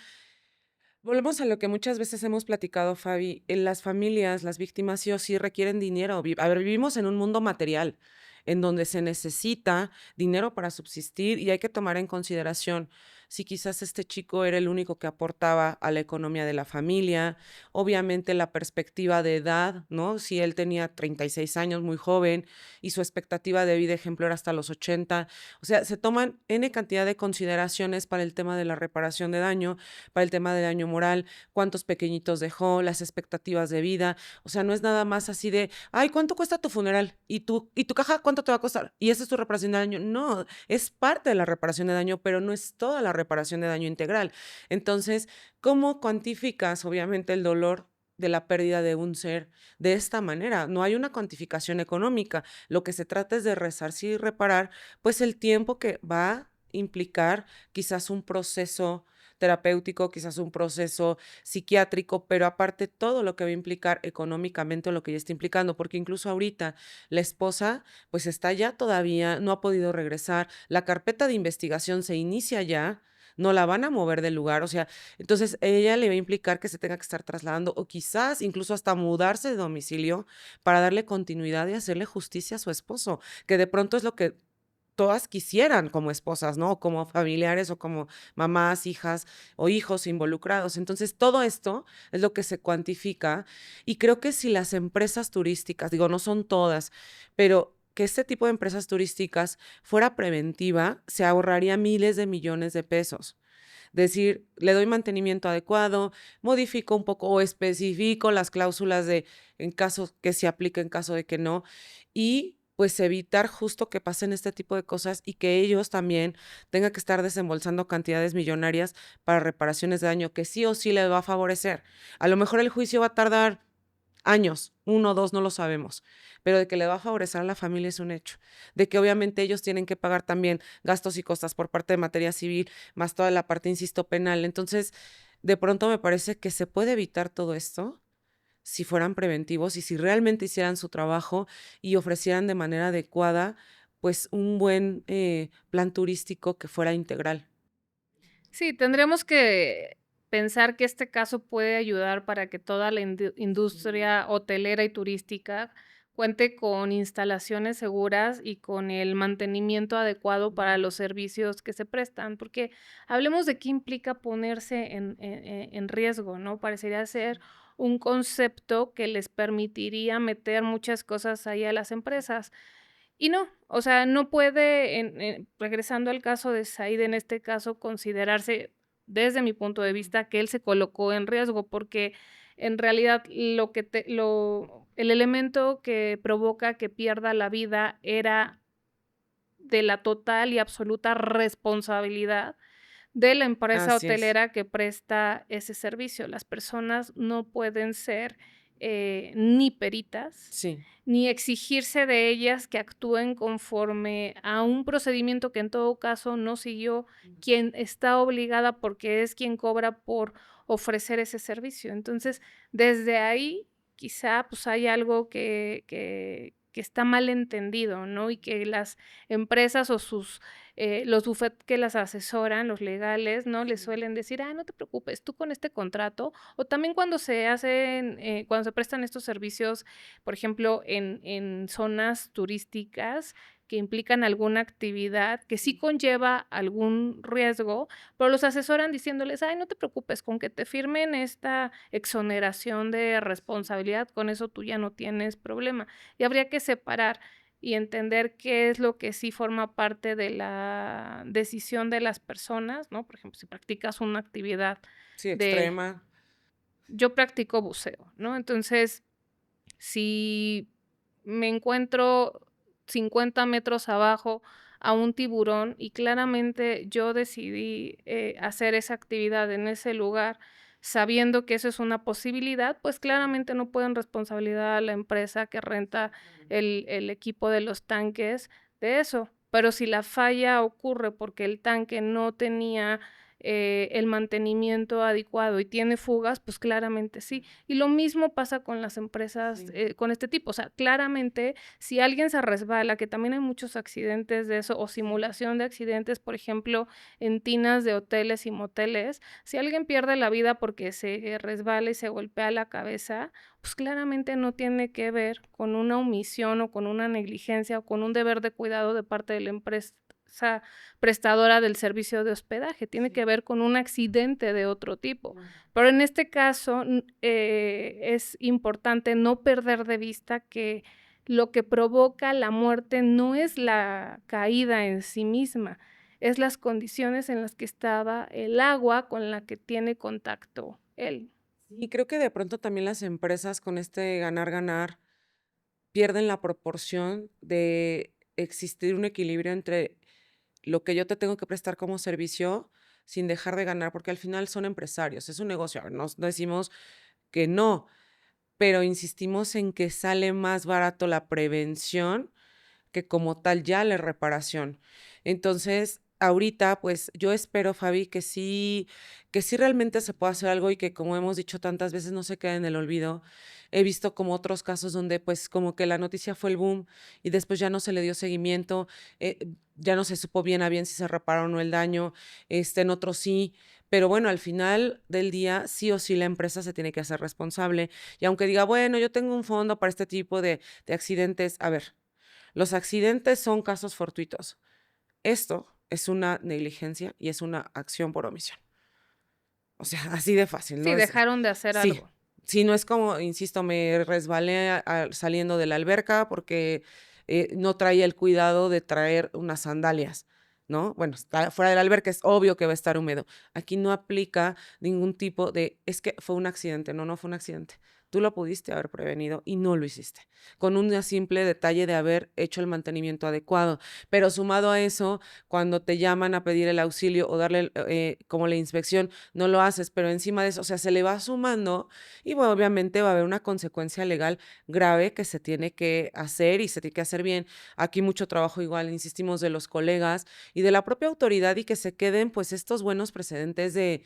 volvemos a lo que muchas veces hemos platicado, Fabi. En las familias, las víctimas sí o sí requieren dinero. A ver, vivimos en un mundo material en donde se necesita dinero para subsistir y hay que tomar en consideración si quizás este chico era el único que aportaba a la economía de la familia, obviamente la perspectiva de edad, ¿no? Si él tenía 36 años, muy joven, y su expectativa de vida, ejemplo, era hasta los 80. O sea, se toman N cantidad de consideraciones para el tema de la reparación de daño, para el tema del daño moral, cuántos pequeñitos dejó, las expectativas de vida. O sea, no es nada más así de, ay, ¿cuánto cuesta tu funeral? ¿Y tu caja cuánto te va a costar? ¿Y esa es tu reparación de daño? No, es parte de la reparación de daño, pero no es toda la reparación de daño integral. Entonces, ¿cómo cuantificas, obviamente, el dolor de la pérdida de un ser de esta manera? No hay una cuantificación económica. Lo que se trata es de resarcir y reparar, pues el tiempo que va a implicar quizás un proceso terapéutico, quizás un proceso psiquiátrico, pero aparte todo lo que va a implicar económicamente o lo que ya está implicando, porque incluso ahorita la esposa pues está ya todavía, no ha podido regresar, la carpeta de investigación se inicia ya, no la van a mover del lugar, o sea, entonces ella le va a implicar que se tenga que estar trasladando o quizás incluso hasta mudarse de domicilio para darle continuidad y hacerle justicia a su esposo, que de pronto es lo que todas quisieran como esposas, ¿no? O como familiares o como mamás, hijas o hijos involucrados. Entonces, todo esto es lo que se cuantifica y creo que si las empresas turísticas, digo, no son todas, pero que este tipo de empresas turísticas fuera preventiva, se ahorraría miles de millones de pesos. Decir, le doy mantenimiento adecuado, modifico un poco o especifico las cláusulas de en caso que se aplique, en caso de que no, y pues evitar justo que pasen este tipo de cosas y que ellos también tengan que estar desembolsando cantidades millonarias para reparaciones de daño que sí o sí les va a favorecer. A lo mejor el juicio va a tardar años, 1 o 2, no lo sabemos, pero de que le va a favorecer a la familia es un hecho, de que obviamente ellos tienen que pagar también gastos y costas por parte de materia civil, más toda la parte, insisto, penal. Entonces, de pronto me parece que se puede evitar todo esto si fueran preventivos y si realmente hicieran su trabajo y ofrecieran de manera adecuada, pues, un buen, plan turístico que fuera integral. Sí, tendremos que pensar que este caso puede ayudar para que toda la industria hotelera y turística cuente con instalaciones seguras y con el mantenimiento adecuado para los servicios que se prestan, porque hablemos de qué implica ponerse en riesgo, ¿no? Parecería ser un concepto que les permitiría meter muchas cosas ahí a las empresas. Y no, o sea, no puede, regresando al caso de Said, en este caso, considerarse, desde mi punto de vista, que él se colocó en riesgo, porque en realidad el elemento que provoca que pierda la vida era de la total y absoluta responsabilidad de la empresa Así es. hotelera que presta ese servicio. Las personas no pueden ser, ni peritas, Sí, ni exigirse de ellas que actúen conforme a un procedimiento que en todo caso no siguió quien está obligada, porque es quien cobra por ofrecer ese servicio. Entonces, desde ahí, quizá, pues, hay algo que está mal entendido, ¿no? Y que las empresas o los bufet que las asesoran, los legales, ¿no? Les suelen decir: "Ah, no te preocupes, tú con este contrato", o también cuando se prestan estos servicios, por ejemplo, en zonas turísticas que implican alguna actividad que sí conlleva algún riesgo, pero los asesoran diciéndoles: "Ay, no te preocupes, con que te firmen esta exoneración de responsabilidad, con eso tú ya no tienes problema". Y habría que separar y entender qué es lo que sí forma parte de la decisión de las personas, ¿no? Por ejemplo, si practicas una actividad sí, de extrema. yo practico buceo, ¿no? Entonces, si me encuentro 50 metros abajo a un tiburón y claramente yo decidí, hacer esa actividad en ese lugar, sabiendo que eso es una posibilidad, pues claramente no puedo en responsabilidad a la empresa que renta el equipo de los tanques de eso. Pero si la falla ocurre porque el tanque no tenía, el mantenimiento adecuado y tiene fugas, pues claramente sí. Y lo mismo pasa con las empresas, Sí. con este tipo, o sea, claramente, si alguien se resbala, que también hay muchos accidentes de eso, o simulación de accidentes, por ejemplo, en tinas de hoteles y moteles, si alguien pierde la vida porque se resbala y se golpea la cabeza, pues claramente no tiene que ver con una omisión o con una negligencia o con un deber de cuidado de parte de la empresa prestadora del servicio de hospedaje, tiene que Sí. ver con un accidente de otro tipo. Pero en este caso, es importante no perder de vista que lo que provoca la muerte no es la caída en sí misma, es las condiciones en las que estaba el agua con la que tiene contacto él. Y creo que de pronto también las empresas con este ganar-ganar pierden la proporción de existir un equilibrio entre lo que yo te tengo que prestar como servicio, sin dejar de ganar, porque al final son empresarios, es un negocio. A ver, no decimos que no, pero insistimos en que sale más barato la prevención que como tal ya la reparación. Entonces, ahorita, pues yo espero, Fabi, que sí realmente se pueda hacer algo y que, como hemos dicho tantas veces, no se quede en el olvido. He visto como otros casos donde pues como que la noticia fue el boom y después ya no se le dio seguimiento, eh, ya no se supo bien a bien si se reparó o no el daño, en otros sí. Pero bueno, al final del día, sí o sí la empresa se tiene que hacer responsable. Y aunque diga, bueno, yo tengo un fondo para este tipo de accidentes, a ver, los accidentes son casos fortuitos. Esto es una negligencia y es una acción por omisión. O sea, así de fácil, Sí, ¿no? dejaron de hacer Sí, algo. sí, no es como, insisto, me resbalé saliendo de la alberca porque no traía el cuidado de traer unas sandalias, ¿no? Bueno, está fuera de la alberca, es obvio que va a estar húmedo. Aquí no aplica ningún tipo de, es que fue un accidente, no, no fue un accidente. Tú lo pudiste haber prevenido y no lo hiciste, con un simple detalle de haber hecho el mantenimiento adecuado. Pero sumado a eso, cuando te llaman a pedir el auxilio o darle como la inspección, no lo haces, pero encima de eso, o sea, se le va sumando y bueno, obviamente va a haber una consecuencia legal grave que se tiene que hacer y se tiene que hacer bien. Aquí mucho trabajo igual, insistimos, de los colegas y de la propia autoridad y que se queden pues estos buenos precedentes de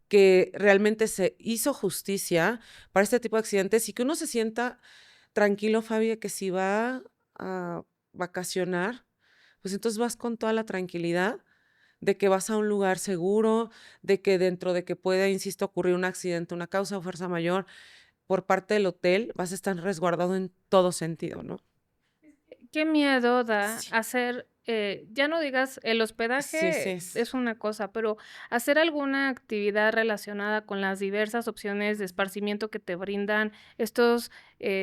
que realmente se hizo justicia para este tipo de accidentes y que uno se sienta tranquilo, Fabi, de que si va a vacacionar, pues entonces vas con toda la tranquilidad de que vas a un lugar seguro, de que dentro de que pueda, insisto, ocurrir un accidente, una causa o fuerza mayor por parte del hotel, vas a estar resguardado en todo sentido, ¿no? Qué miedo da Sí, hacer, ya no digas el sí, sí, hospedaje es una cosa, pero hacer alguna actividad relacionada con las diversas opciones de esparcimiento que te brindan estos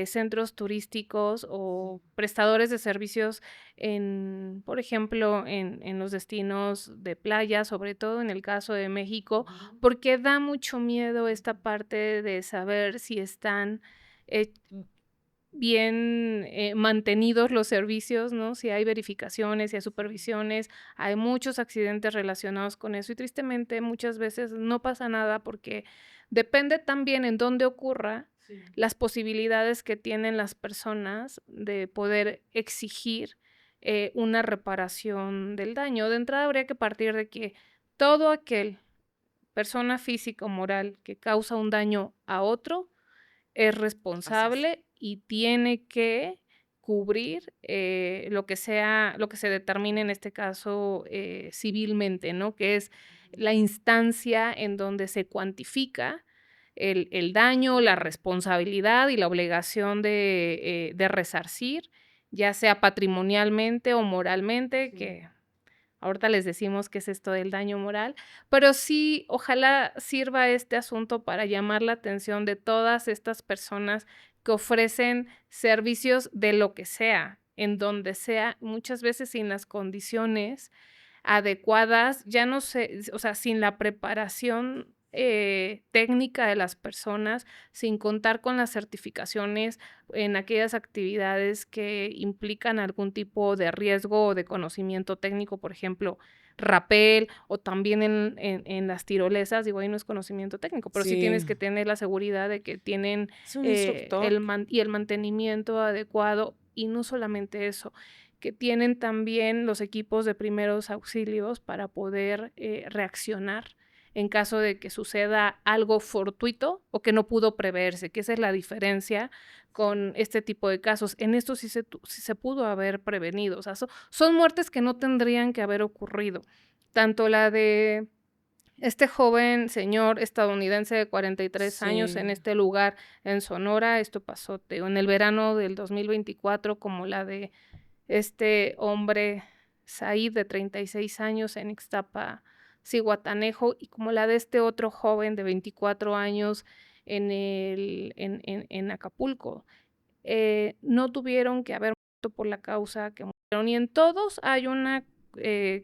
centros turísticos o prestadores de servicios en, por ejemplo, en los destinos de playa, sobre todo en el caso de México, Ujú. porque da mucho miedo esta parte de saber si están eh, bien mantenidos los servicios, ¿no? Si hay verificaciones, si hay supervisiones, hay muchos accidentes relacionados con eso y tristemente muchas veces no pasa nada porque depende también en dónde ocurra Sí. las posibilidades que tienen las personas de poder exigir una reparación del daño. De entrada habría que partir de que todo aquel persona física o moral que causa un daño a otro es Así es. responsable y tiene que cubrir, lo que sea lo que se determine en este caso, civilmente, ¿no? Que es la instancia en donde se cuantifica el daño, la responsabilidad y la obligación de resarcir, ya sea patrimonialmente o moralmente, Sí. que ahorita les decimos qué es esto del daño moral, pero sí, ojalá sirva este asunto para llamar la atención de todas estas personas que ofrecen servicios de lo que sea, en donde sea, muchas veces sin las condiciones adecuadas, ya no sé, o sea, sin la preparación, técnica de las personas, sin contar con las certificaciones en aquellas actividades que implican algún tipo de riesgo o de conocimiento técnico, por ejemplo, rapel o también en las tirolesas, digo, ahí no es conocimiento técnico, pero sí Sí, tienes que tener la seguridad de que tienen, es un instructor. el mantenimiento adecuado, y no solamente eso, que tienen también los equipos de primeros auxilios para poder reaccionar en caso de que suceda algo fortuito o que no pudo preverse, que esa es la diferencia con este tipo de casos. En esto sí se pudo haber prevenido, o sea, son muertes que no tendrían que haber ocurrido. Tanto la de este joven señor estadounidense de 43 años en Sí, este lugar en Sonora, esto pasó en el verano del 2024, como la de este hombre, Said, de 36 años, en Ixtapa, Zihuatanejo, y como la de este otro joven de 24 años en Acapulco. No tuvieron que haber muerto por la causa que murieron, y en todos hay una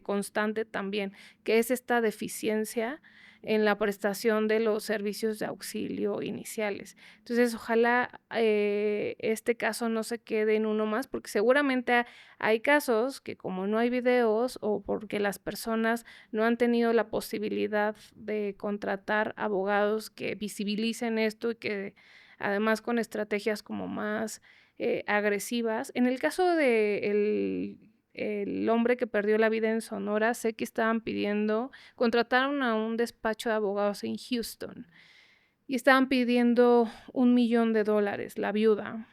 constante también, que es esta deficiencia en la prestación de los servicios de auxilio iniciales. Entonces, ojalá este caso no se quede en uno más, porque seguramente hay casos que como no hay videos o porque las personas no han tenido la posibilidad de contratar abogados que visibilicen esto y que además con estrategias como más agresivas. En el caso de el hombre que perdió la vida en Sonora, sé que estaban pidiendo, contrataron a un despacho de abogados en Houston y estaban pidiendo $1,000,000, la viuda.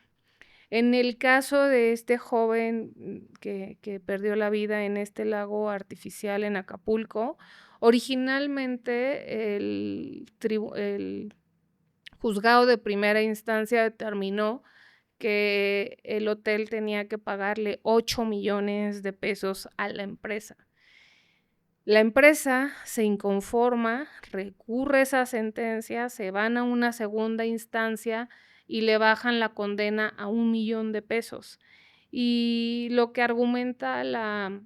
En el caso de este joven que perdió la vida en este lago artificial en Acapulco, originalmente el juzgado de primera instancia determinó que el hotel tenía que pagarle 8,000,000 de pesos a la empresa. La empresa se inconforma, recurre esa sentencia, se van a una segunda instancia y le bajan la condena a 1,000,000 de pesos. Y lo que argumenta la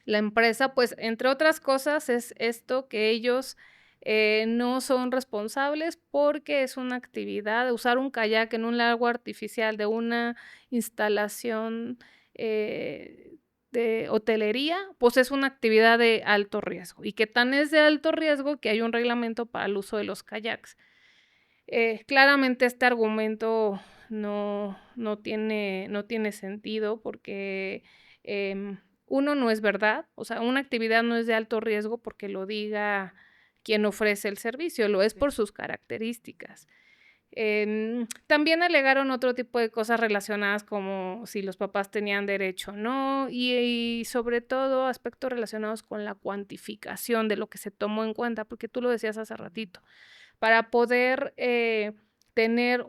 empresa, pues, entre otras cosas, es esto, que ellos no son responsables porque es una actividad, usar un kayak en un lago artificial de una instalación de hotelería, pues es una actividad de alto riesgo. Y que tan es de alto riesgo que hay un reglamento para el uso de los kayaks. Claramente este argumento no tiene sentido porque, uno, no es verdad, o sea, una actividad no es de alto riesgo porque lo diga quien ofrece el servicio, lo es por sus características. También alegaron otro tipo de cosas relacionadas como si los papás tenían derecho o no, y sobre todo aspectos relacionados con la cuantificación de lo que se tomó en cuenta, porque tú lo decías hace ratito. Para poder tener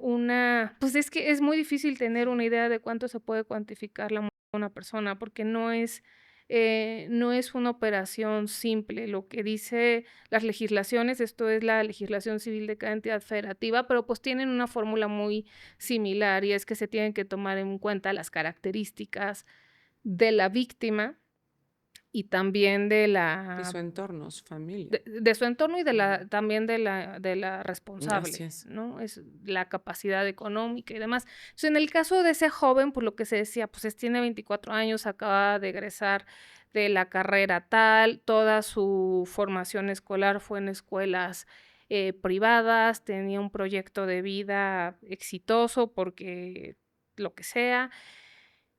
pues es que es muy difícil tener una idea de cuánto se puede cuantificar la muerte de una persona, porque no es una operación simple. Lo que dice las legislaciones, esto es la legislación civil de cada entidad federativa, pero pues tienen una fórmula muy similar y es que se tienen que tomar en cuenta las características de la víctima y también de Y la su entorno, su familia. de su entorno y Mm, también de la así responsable, es. ¿no? Es la capacidad económica y demás. Entonces, en el caso de ese joven, pues, lo que se decía, pues, tiene 24 años, acaba de egresar de la carrera tal, toda su formación escolar fue en escuelas, privadas, tenía un proyecto de vida exitoso porque lo que sea.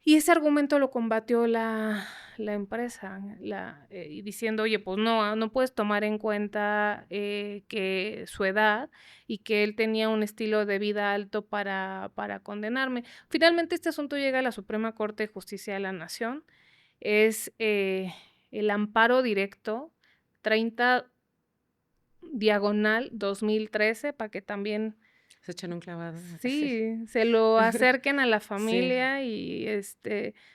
Y ese argumento lo combatió la empresa, y diciendo: "Oye, pues no puedes tomar en cuenta, que su edad y que él tenía un estilo de vida alto para condenarme". Finalmente, este asunto llega a la Suprema Corte de Justicia de la Nación. Es, el amparo directo 30/2013, para que también Se echan un clavado. sí, se lo acerquen a la Sí. familia y,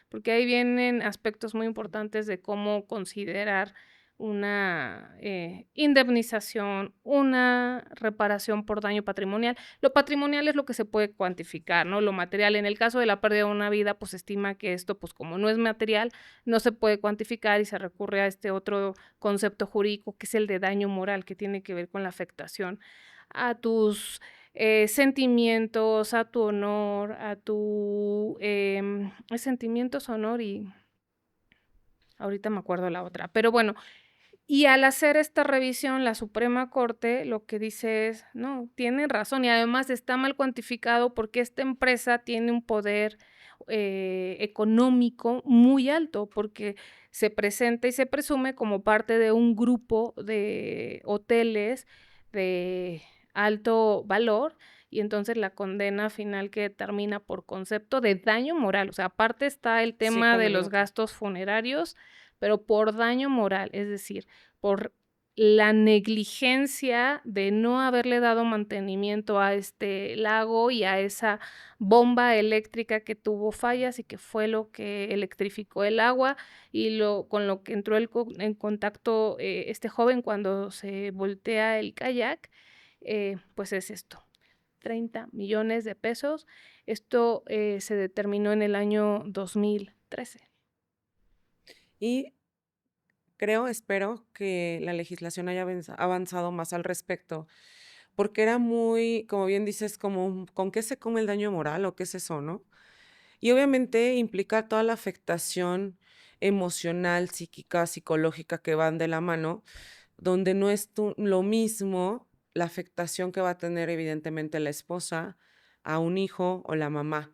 porque ahí vienen aspectos muy importantes de cómo considerar una, indemnización, una reparación por daño patrimonial. Lo patrimonial es lo que se puede cuantificar, ¿no? Lo material, en el caso de la pérdida de una vida, pues, se estima que esto, pues, como no es material, no se puede cuantificar y se recurre a este otro concepto jurídico, que es el de daño moral, que tiene que ver con la afectación a tus sentimientos, a tu honor, a tu sentimientos, honor y ahorita me acuerdo la otra. Pero bueno, y al hacer esta revisión, la Suprema Corte lo que dice es, no, tienen razón y además está mal cuantificado porque esta empresa tiene un poder económico muy alto porque se presenta y se presume como parte de un grupo de hoteles de alto valor y entonces la condena final que termina por concepto de daño moral, o sea, aparte está el Sí, tema de como el los otro. gastos funerarios, pero por daño moral, es decir, por la negligencia de no haberle dado mantenimiento a este lago y a esa bomba eléctrica que tuvo fallas y que fue lo que electrificó el agua y con lo que entró en contacto este joven cuando se voltea el kayak, pues es esto, 30,000,000 de pesos. Esto se determinó en el año 2013. Y espero que la legislación haya avanzado más al respecto, porque era muy, como bien dices, como, ¿con qué se come el daño moral o qué es eso, no? Y obviamente implica toda la afectación emocional, psíquica, psicológica que van de la mano, donde no es lo mismo la afectación que va a tener evidentemente la esposa a un hijo o la mamá.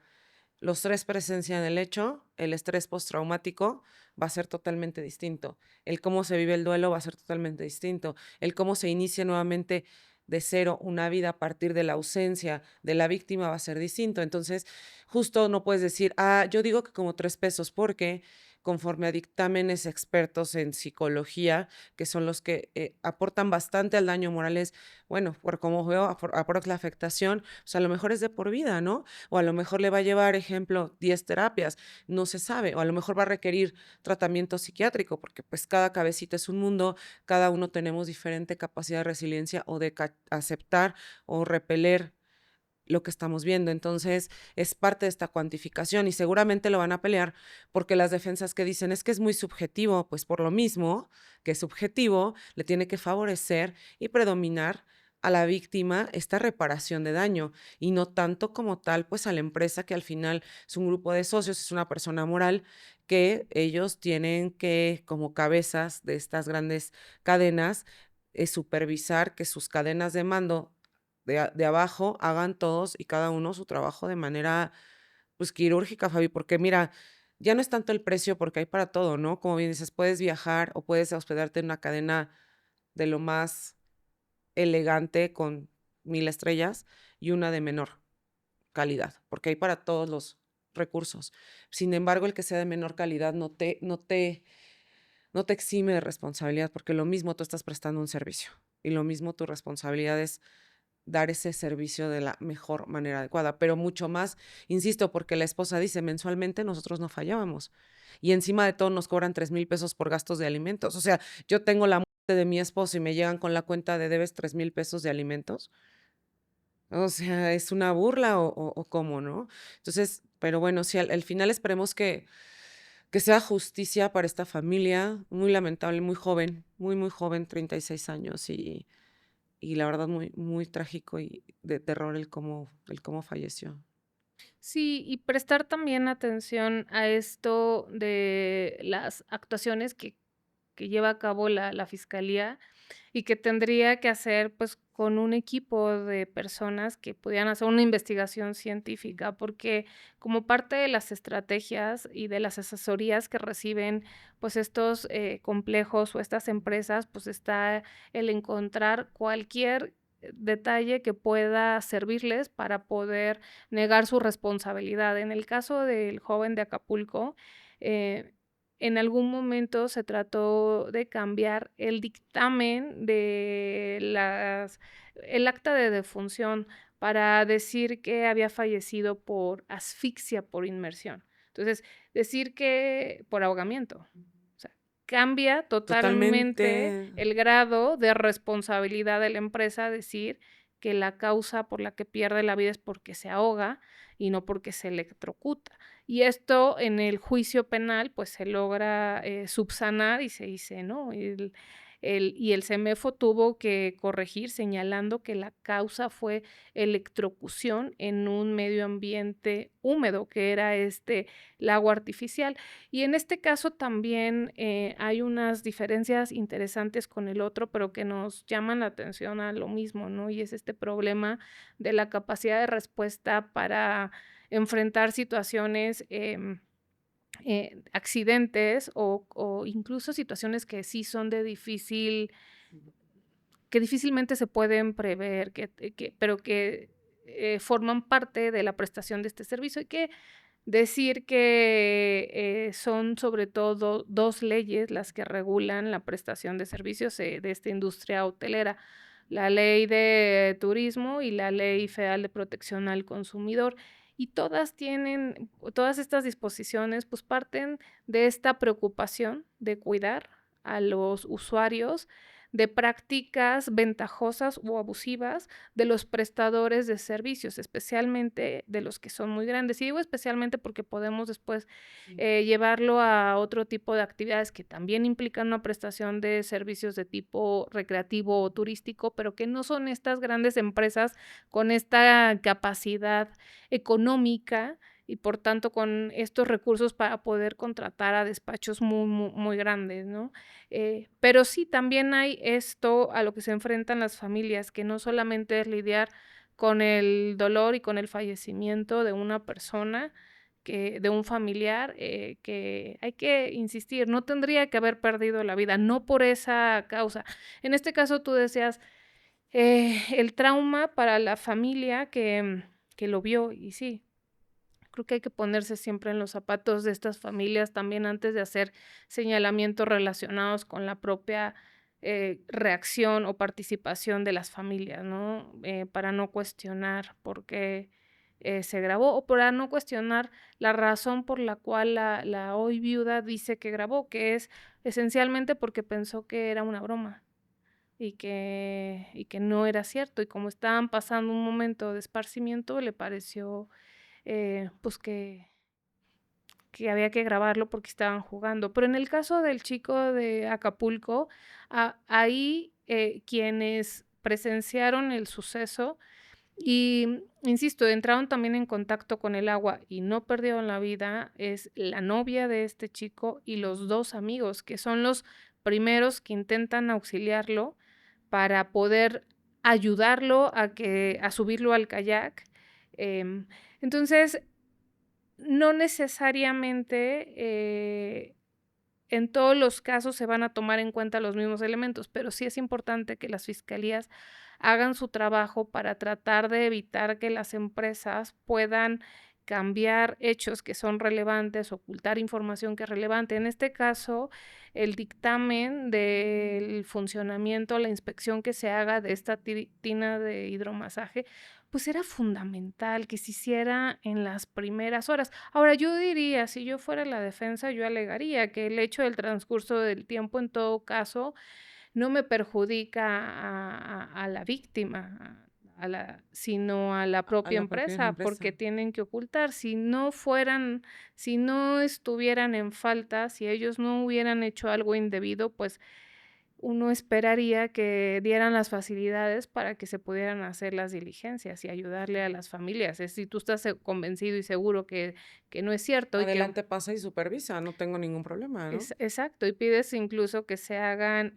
Los 3 presencian el hecho, el estrés postraumático va a ser totalmente distinto, el cómo se vive el duelo va a ser totalmente distinto, el cómo se inicia nuevamente de cero una vida a partir de la ausencia de la víctima va a ser distinto. Entonces, justo no puedes decir: "Ah, yo digo que como 3 pesos", porque conforme a dictámenes expertos en psicología, que son los que, aportan bastante al daño moral, es, bueno, por como veo, aprox la afectación, pues, a lo mejor es de por vida, ¿no? O a lo mejor le va a llevar, ejemplo, 10 terapias, no se sabe, o a lo mejor va a requerir tratamiento psiquiátrico, porque pues cada cabecita es un mundo, cada uno tenemos diferente capacidad de resiliencia o de aceptar o repeler lo que estamos viendo. Entonces, es parte de esta cuantificación y seguramente lo van a pelear porque las defensas que dicen es que es muy subjetivo, pues por lo mismo que es subjetivo, le tiene que favorecer y predominar a la víctima esta reparación de daño y no tanto como tal, pues a la empresa que al final es un grupo de socios, es una persona moral que ellos tienen que, como cabezas de estas grandes cadenas, supervisar que sus cadenas de mando de abajo hagan todos y cada uno su trabajo de manera, pues, quirúrgica, Fabi, porque mira, ya no es tanto el precio porque hay para todo, ¿no? Como bien dices, puedes viajar o puedes hospedarte en una cadena de lo más elegante con 1000 estrellas y una de menor calidad, porque hay para todos los recursos. Sin embargo, el que sea de menor calidad no te exime de responsabilidad, porque lo mismo tú estás prestando un servicio y lo mismo tu responsabilidad es dar ese servicio de la mejor manera adecuada, pero mucho más, insisto, porque la esposa dice, mensualmente nosotros no fallábamos y encima de todo nos cobran 3,000 pesos por gastos de alimentos. O sea, yo tengo la muerte de mi esposo y me llegan con la cuenta de debes 3,000 pesos de alimentos. O sea, es una burla o cómo, ¿no? Entonces, pero bueno, sí, al final esperemos que sea justicia para esta familia, muy lamentable, muy joven, muy, muy joven, 36 años y la verdad muy muy trágico y de terror el cómo falleció. Sí, y prestar también atención a esto de las actuaciones que lleva a cabo la fiscalía y que tendría que hacer, pues, con un equipo de personas que pudieran hacer una investigación científica, porque como parte de las estrategias y de las asesorías que reciben, pues, estos, complejos o estas empresas, pues, está el encontrar cualquier detalle que pueda servirles para poder negar su responsabilidad. En el caso del joven de Acapulco, eh, en algún momento se trató de cambiar el dictamen de el acta de defunción para decir que había fallecido por asfixia por inmersión. Entonces, decir que por ahogamiento. O sea, cambia Totalmente, totalmente el grado de responsabilidad de la empresa decir que la causa por la que pierde la vida es porque se ahoga y no porque se electrocuta. Y esto en el juicio penal, pues, se logra, subsanar y se dice, ¿no? El CEMEFO tuvo que corregir, señalando que la causa fue electrocución en un medio ambiente húmedo, que era este lago artificial. Y en este caso también, hay unas diferencias interesantes con el otro, pero que nos llaman la atención a lo mismo, ¿no? Y es este problema de la capacidad de respuesta para enfrentar situaciones, accidentes o incluso situaciones que sí son de difícil que difícilmente se pueden prever, pero que, forman parte de la prestación de este servicio. Hay que decir que, son sobre todo 2 leyes las que regulan la prestación de servicios, de esta industria hotelera, la Ley de Turismo y la Ley Federal de Protección al Consumidor. Y todas estas disposiciones, pues, parten de esta preocupación de cuidar a los usuarios de prácticas ventajosas o abusivas de los prestadores de servicios, especialmente de los que son muy grandes. Y digo especialmente porque podemos después Sí. llevarlo a otro tipo de actividades que también implican una prestación de servicios de tipo recreativo o turístico, pero que no son estas grandes empresas con esta capacidad económica y por tanto con estos recursos para poder contratar a despachos muy grandes, ¿no? Pero sí, también hay esto a lo que se enfrentan las familias, que no solamente es lidiar con el dolor y con el fallecimiento de una persona, de un familiar, que hay que insistir, no tendría que haber perdido la vida, no por esa causa. En este caso, tú decías, el trauma para la familia que lo vio, y sí, creo que hay que ponerse siempre en los zapatos de estas familias también antes de hacer señalamientos relacionados con la propia reacción o participación de las familias, ¿no? Para no cuestionar por qué se grabó o para no cuestionar la razón por la cual la hoy viuda dice que grabó, que es esencialmente porque pensó que era una broma y que no era cierto. Y como estaban pasando un momento de esparcimiento, le pareció pues que había que grabarlo porque estaban jugando. Pero en el caso del chico de Acapulco, ahí quienes presenciaron el suceso y, insisto, entraron también en contacto con el agua y no perdieron la vida, es la novia de este chico y los dos amigos, que son los primeros que intentan auxiliarlo para poder ayudarlo a subirlo al kayak. Em, entonces, no necesariamente, en todos los casos se van a tomar en cuenta los mismos elementos, pero sí es importante que las fiscalías hagan su trabajo para tratar de evitar que las empresas puedan cambiar hechos que son relevantes, ocultar información que es relevante. En este caso, el dictamen del funcionamiento, la inspección que se haga de esta tina de hidromasaje, pues era fundamental que se hiciera en las primeras horas. Ahora, yo diría, si yo fuera la defensa, yo alegaría que el hecho del transcurso del tiempo, en todo caso, no me perjudica a la víctima, sino a la A propia la propia empresa, porque empresa. tienen que ocultar. Si no estuvieran en falta, si ellos no hubieran hecho algo indebido, pues uno esperaría que dieran las facilidades para que se pudieran hacer las diligencias y ayudarle a las familias. Si tú estás convencido y seguro que no es cierto y que Adelante, pasa y supervisa, no tengo ningún problema, ¿no? exacto, y pides incluso que se hagan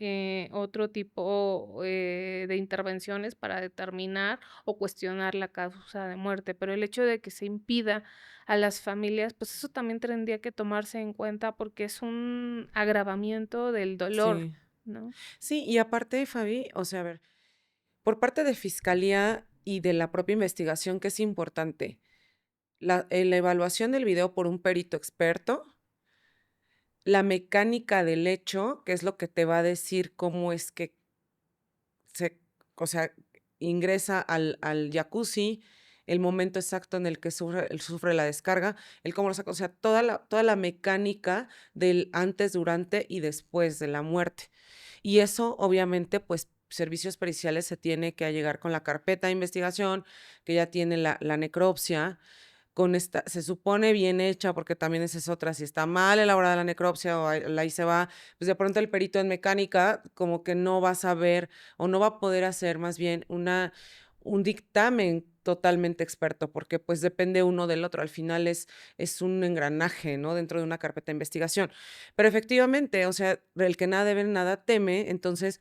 otro tipo de intervenciones para determinar o cuestionar la causa de muerte, pero el hecho de que se impida a las familias, pues eso también tendría que tomarse en cuenta porque es un agravamiento del dolor, Sí. ¿no? Sí, y aparte, Fabi, o sea, a ver, por parte de Fiscalía y de la propia investigación, ¿qué es importante? La evaluación del video por un perito experto, la mecánica del hecho, que es lo que te va a decir cómo es que se, o sea, ingresa al jacuzzi, el momento exacto en el que sufre la descarga, el cómo lo saca, o sea, toda la mecánica del antes, durante y después de la muerte. Y eso, obviamente, pues, servicios periciales se tiene que llegar con la carpeta de investigación, que ya tiene la necropsia, con esta se supone bien hecha, porque también esa es otra, si está mal elaborada la necropsia o ahí se va, pues, de pronto el perito en mecánica como que no va a saber, o no va a poder hacer más bien un dictamen totalmente experto, porque, pues, depende uno del otro. Al final es un engranaje, ¿no?, dentro de una carpeta de investigación. Pero efectivamente, o sea, el que nada debe, nada teme. Entonces,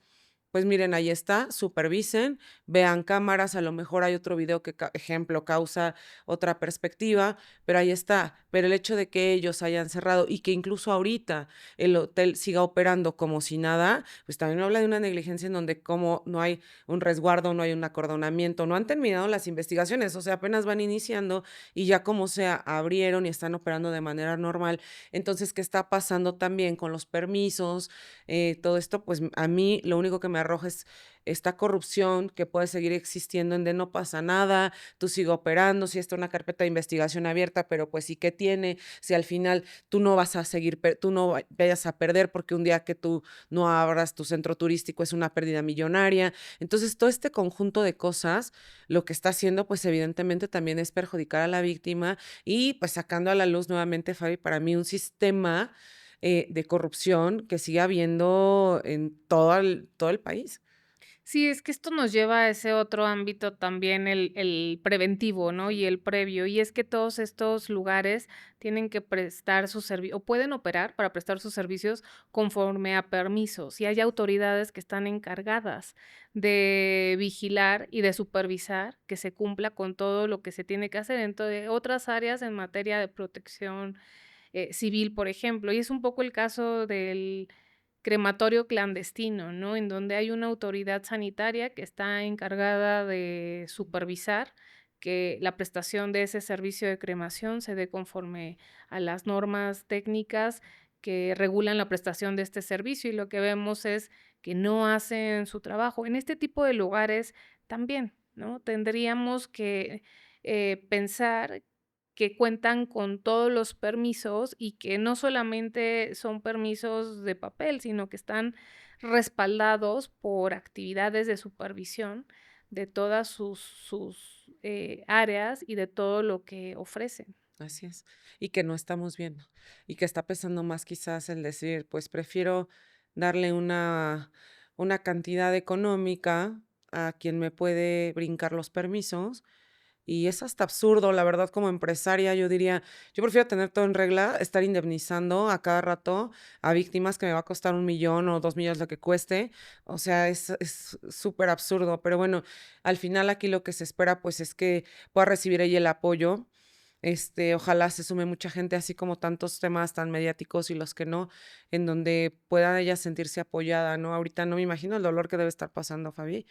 pues miren, ahí está, supervisen, vean cámaras, a lo mejor hay otro video que, ejemplo, causa otra perspectiva, pero ahí está. Pero el hecho de que ellos hayan cerrado y que incluso ahorita el hotel siga operando como si nada, pues también habla de una negligencia en donde como no hay un resguardo, no hay un acordonamiento, no han terminado las investigaciones, o sea, apenas van iniciando y ya como sea, abrieron y están operando de manera normal. Entonces, ¿qué está pasando también con los permisos? Todo esto, pues a mí lo único que me arrojes esta corrupción que puede seguir existiendo en de no pasa nada, tú sigue operando, si está una carpeta de investigación abierta, pero pues sí que tiene, si al final tú no vas a seguir, tú no vayas a perder porque un día que tú no abras tu centro turístico es una pérdida millonaria. Entonces, todo este conjunto de cosas, lo que está haciendo, pues evidentemente también es perjudicar a la víctima y pues sacando a la luz nuevamente, Fabi, para mí un sistema de corrupción que sigue habiendo en todo el país. Sí, es que esto nos lleva a ese otro ámbito también, el preventivo, ¿no? Y el previo. Y es que todos estos lugares tienen que prestar sus servicios, o pueden operar para prestar sus servicios conforme a permisos. Y hay autoridades que están encargadas de vigilar y de supervisar que se cumpla con todo lo que se tiene que hacer en otras áreas en materia de protección civil, por ejemplo. Y es un poco el caso del crematorio clandestino, ¿no? En donde hay una autoridad sanitaria que está encargada de supervisar que la prestación de ese servicio de cremación se dé conforme a las normas técnicas que regulan la prestación de este servicio, y lo que vemos es que no hacen su trabajo. En este tipo de lugares también, ¿no? Tendríamos que pensar que cuentan con todos los permisos y que no solamente son permisos de papel, sino que están respaldados por actividades de supervisión de todas sus áreas y de todo lo que ofrecen. Así es. Y que no estamos viendo. Y que está pesando más quizás el decir, pues prefiero darle una cantidad económica a quien me puede brincar los permisos. Y es hasta absurdo, la verdad, como empresaria, yo diría, yo prefiero tener todo en regla, estar indemnizando a cada rato a víctimas que me va a costar 1 millón o 2 millones lo que cueste. O sea, es súper absurdo. Pero bueno, al final aquí lo que se espera, pues, es que pueda recibir ella el apoyo. Ojalá se sume mucha gente, así como tantos temas tan mediáticos y los que no, en donde pueda ella sentirse apoyada, ¿no? Ahorita no me imagino el dolor que debe estar pasando, Fabi,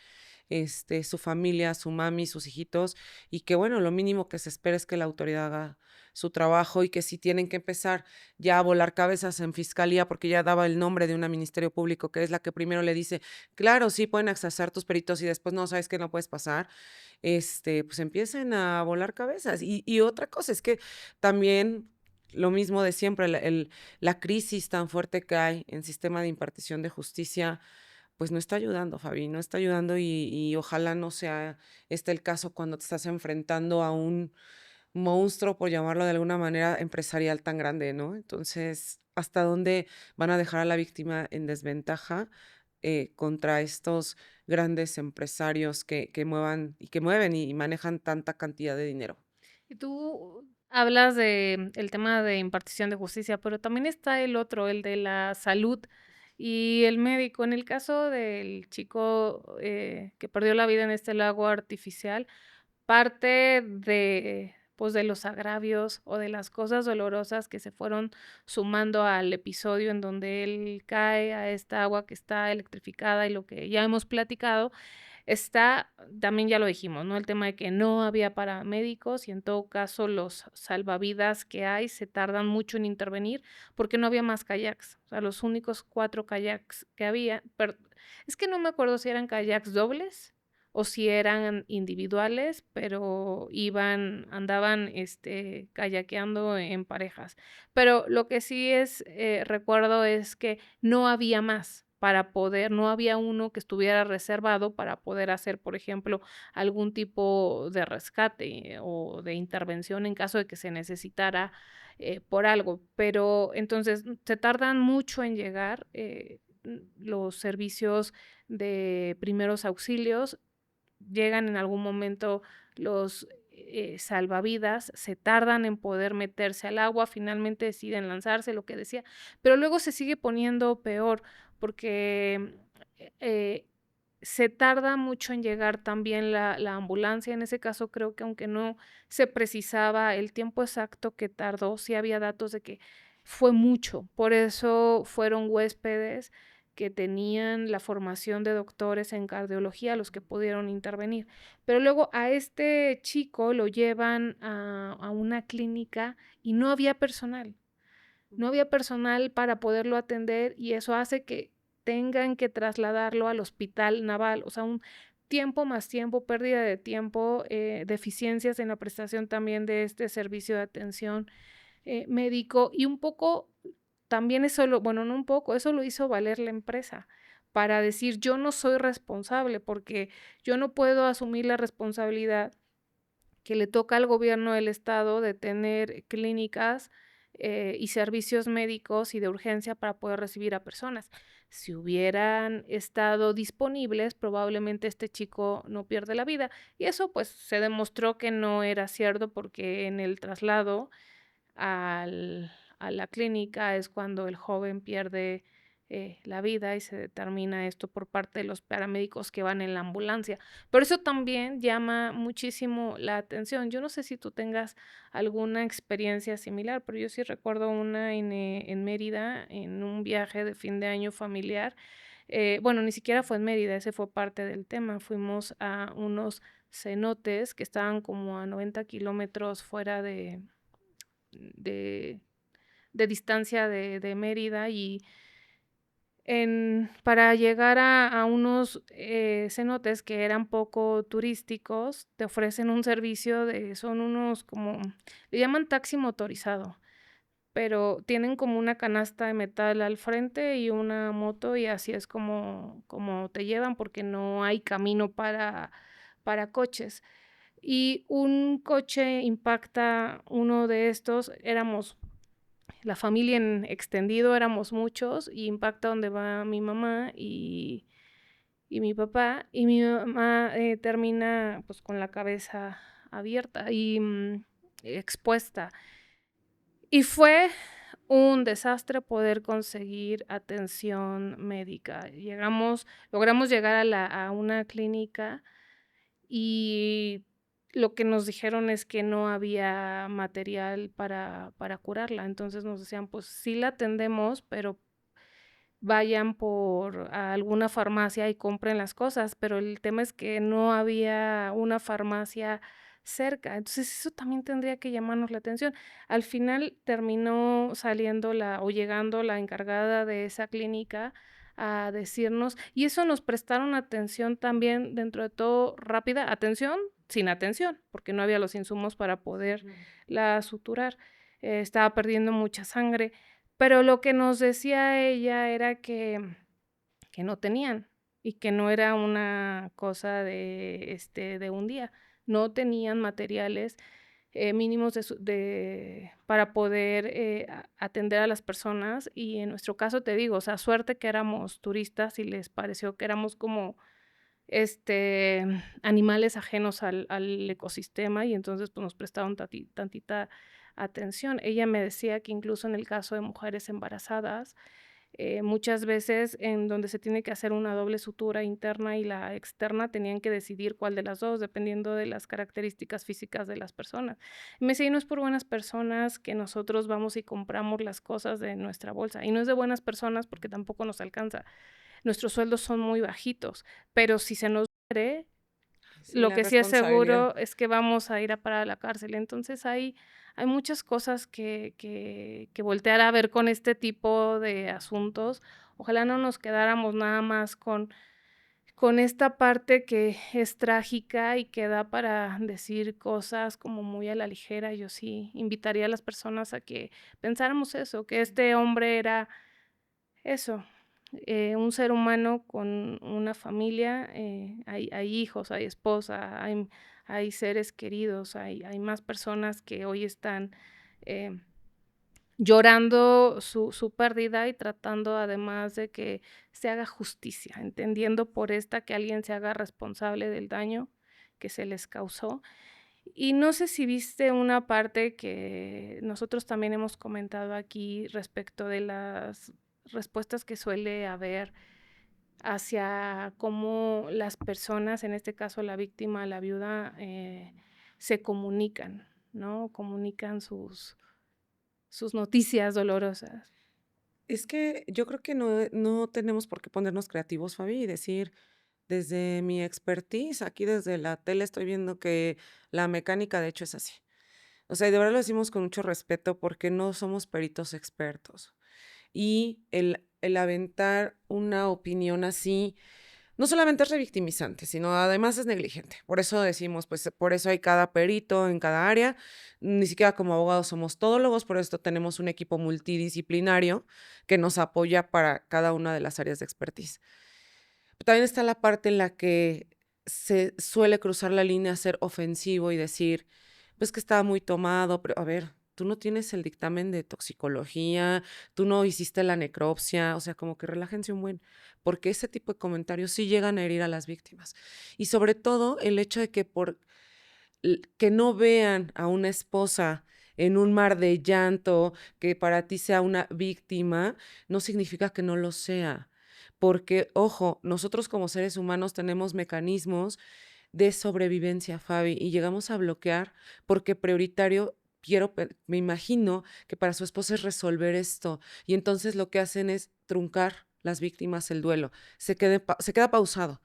su familia, su mami, sus hijitos, y que bueno, lo mínimo que se espera es que la autoridad haga su trabajo y que si tienen que empezar ya a volar cabezas en fiscalía, porque ya daba el nombre de una ministerio público, que es la que primero le dice, claro, sí pueden accesar tus peritos y después no, sabes que no puedes pasar, pues empiecen a volar cabezas. Y otra cosa es que también lo mismo de siempre, la crisis tan fuerte que hay en sistema de impartición de justicia, pues no está ayudando, Fabi, no está ayudando y ojalá no sea este el caso cuando te estás enfrentando a un monstruo, por llamarlo de alguna manera, empresarial tan grande, ¿no? Entonces, ¿hasta dónde van a dejar a la víctima en desventaja contra estos grandes empresarios que muevan y que mueven y manejan tanta cantidad de dinero? Y tú hablas de el tema de impartición de justicia, pero también está el otro, el de la salud y el médico. En el caso del chico, que perdió la vida en este lago artificial, parte de, pues, de los agravios o de las cosas dolorosas que se fueron sumando al episodio en donde él cae a esta agua que está electrificada y lo que ya hemos platicado, está, también ya lo dijimos, ¿no? El tema de que no había paramédicos y en todo caso los salvavidas que hay se tardan mucho en intervenir porque no había más kayaks. O sea, los únicos 4 kayaks que había, es que no me acuerdo si eran kayaks dobles o si eran individuales, pero andaban kayakeando en parejas. Pero lo que sí recuerdo es que no había más para poder, no había uno que estuviera reservado para poder hacer, por ejemplo, algún tipo de rescate o de intervención en caso de que se necesitara por algo. Pero entonces se tardan mucho en llegar los servicios de primeros auxilios, llegan en algún momento los salvavidas, se tardan en poder meterse al agua, finalmente deciden lanzarse, lo que decía, pero luego se sigue poniendo peor porque eh, se tarda mucho en llegar también la ambulancia. En ese caso creo que aunque no se precisaba el tiempo exacto que tardó, sí había datos de que fue mucho. Por eso fueron huéspedes que tenían la formación de doctores en cardiología los que pudieron intervenir. Pero luego a este chico lo llevan a una clínica y no había personal. No había personal para poderlo atender y eso hace que tengan que trasladarlo al hospital naval, o sea, un tiempo más tiempo, pérdida de tiempo, deficiencias en la prestación también de este servicio de atención médico y un poco también eso lo bueno, no un poco, eso lo hizo valer la empresa para decir: "Yo no soy responsable, porque yo no puedo asumir la responsabilidad que le toca al gobierno del estado de tener clínicas, y servicios médicos y de urgencia para poder recibir a personas. Si hubieran estado disponibles, probablemente este chico no pierde la vida". Y eso, pues, se demostró que no era cierto, porque en el traslado al a la clínica es cuando el joven pierde, la vida y se determina esto por parte de los paramédicos que van en la ambulancia. Pero eso también llama muchísimo la atención. Yo no sé si tú tengas alguna experiencia similar, pero yo sí recuerdo una en Mérida, en un viaje de fin de año familiar. Bueno, ni siquiera fue en Mérida, ese fue parte del tema. Fuimos a unos cenotes que estaban como a 90 kilómetros fuera de de distancia de Mérida y para llegar a unos, cenotes que eran poco turísticos, te ofrecen un servicio son unos como le llaman taxi motorizado, pero tienen como una canasta de metal al frente y una moto, y así es como te llevan, porque no hay camino para coches. Y un coche impacta uno de estos, éramos la familia en extendido, éramos muchos, y impacta donde va mi mamá y mi papá, y mi mamá, termina, pues, con la cabeza abierta y, expuesta. Y fue un desastre poder conseguir atención médica. Logramos llegar a una clínica y lo que nos dijeron es que no había material para curarla. Entonces nos decían: "Pues sí la atendemos, pero vayan por a alguna farmacia y compren las cosas", pero el tema es que no había una farmacia cerca. Entonces, eso también tendría que llamarnos la atención. Al final terminó saliendo o llegando la encargada de esa clínica a decirnos y eso nos prestaron atención también, dentro de todo rápida, atención sin atención, porque no había los insumos para poderla suturar. Estaba perdiendo mucha sangre. Pero lo que nos decía ella era que no tenían, y que no era una cosa de un día. No tenían materiales, mínimos para poder, atender a las personas, y en nuestro caso, te digo, o sea, suerte que éramos turistas y les pareció que éramos como, este, animales ajenos al ecosistema, y entonces, pues, nos prestaron tantita atención. Ella me decía que incluso en el caso de mujeres embarazadas, muchas veces en donde se tiene que hacer una doble sutura interna y la externa, tenían que decidir cuál de las 2 dependiendo de las características físicas de las personas. Y me decía: "Y no es por buenas personas que nosotros vamos y compramos las cosas de nuestra bolsa, y no es de buenas personas porque tampoco nos alcanza. Nuestros sueldos son muy bajitos, pero si se nos muere, Sí, lo la que sí es responsabilidad. seguro es que vamos a ir a parar a la cárcel". Entonces, hay muchas cosas que voltear a ver con este tipo de asuntos. Ojalá no nos quedáramos nada más con esta parte que es trágica y que da para decir cosas como muy a la ligera. Yo sí invitaría a las personas a que pensáramos eso, que este hombre era eso, un ser humano con una familia, hay hijos, hay esposa, hay seres queridos, hay más personas que hoy están, eh, llorando su pérdida y tratando además de que se haga justicia, entendiendo por esta que alguien se haga responsable del daño que se les causó. Y no sé si viste una parte que nosotros también hemos comentado aquí respecto de las respuestas que suele haber hacia cómo las personas, en este caso la víctima, la viuda, se comunican, ¿no? Comunican sus noticias dolorosas. Es que yo creo que no tenemos por qué ponernos creativos, Fabi, y decir, desde mi expertise, aquí desde la tele estoy viendo que la mecánica de hecho es así. O sea, y de verdad lo decimos con mucho respeto porque no somos peritos expertos. Y el aventar una opinión así, no solamente es revictimizante, sino además es negligente. Por eso decimos, pues por eso hay cada perito en cada área. Ni siquiera como abogados somos todólogos, por esto tenemos un equipo multidisciplinario que nos apoya para cada una de las áreas de expertise. También está la parte en la que se suele cruzar la línea, ser ofensivo y decir, pues que estaba muy tomado, pero a ver, tú no tienes el dictamen de toxicología, tú no hiciste la necropsia, o sea, como que relájense un buen, porque ese tipo de comentarios sí llegan a herir a las víctimas. Y sobre todo el hecho de que que no vean a una esposa en un mar de llanto, que para ti sea una víctima, no significa que no lo sea. Porque, ojo, nosotros como seres humanos tenemos mecanismos de sobrevivencia, Fabi, y llegamos a bloquear porque prioritario, me imagino que para su esposa es resolver esto. Y entonces lo que hacen es truncar las víctimas el duelo. Se queda pausado.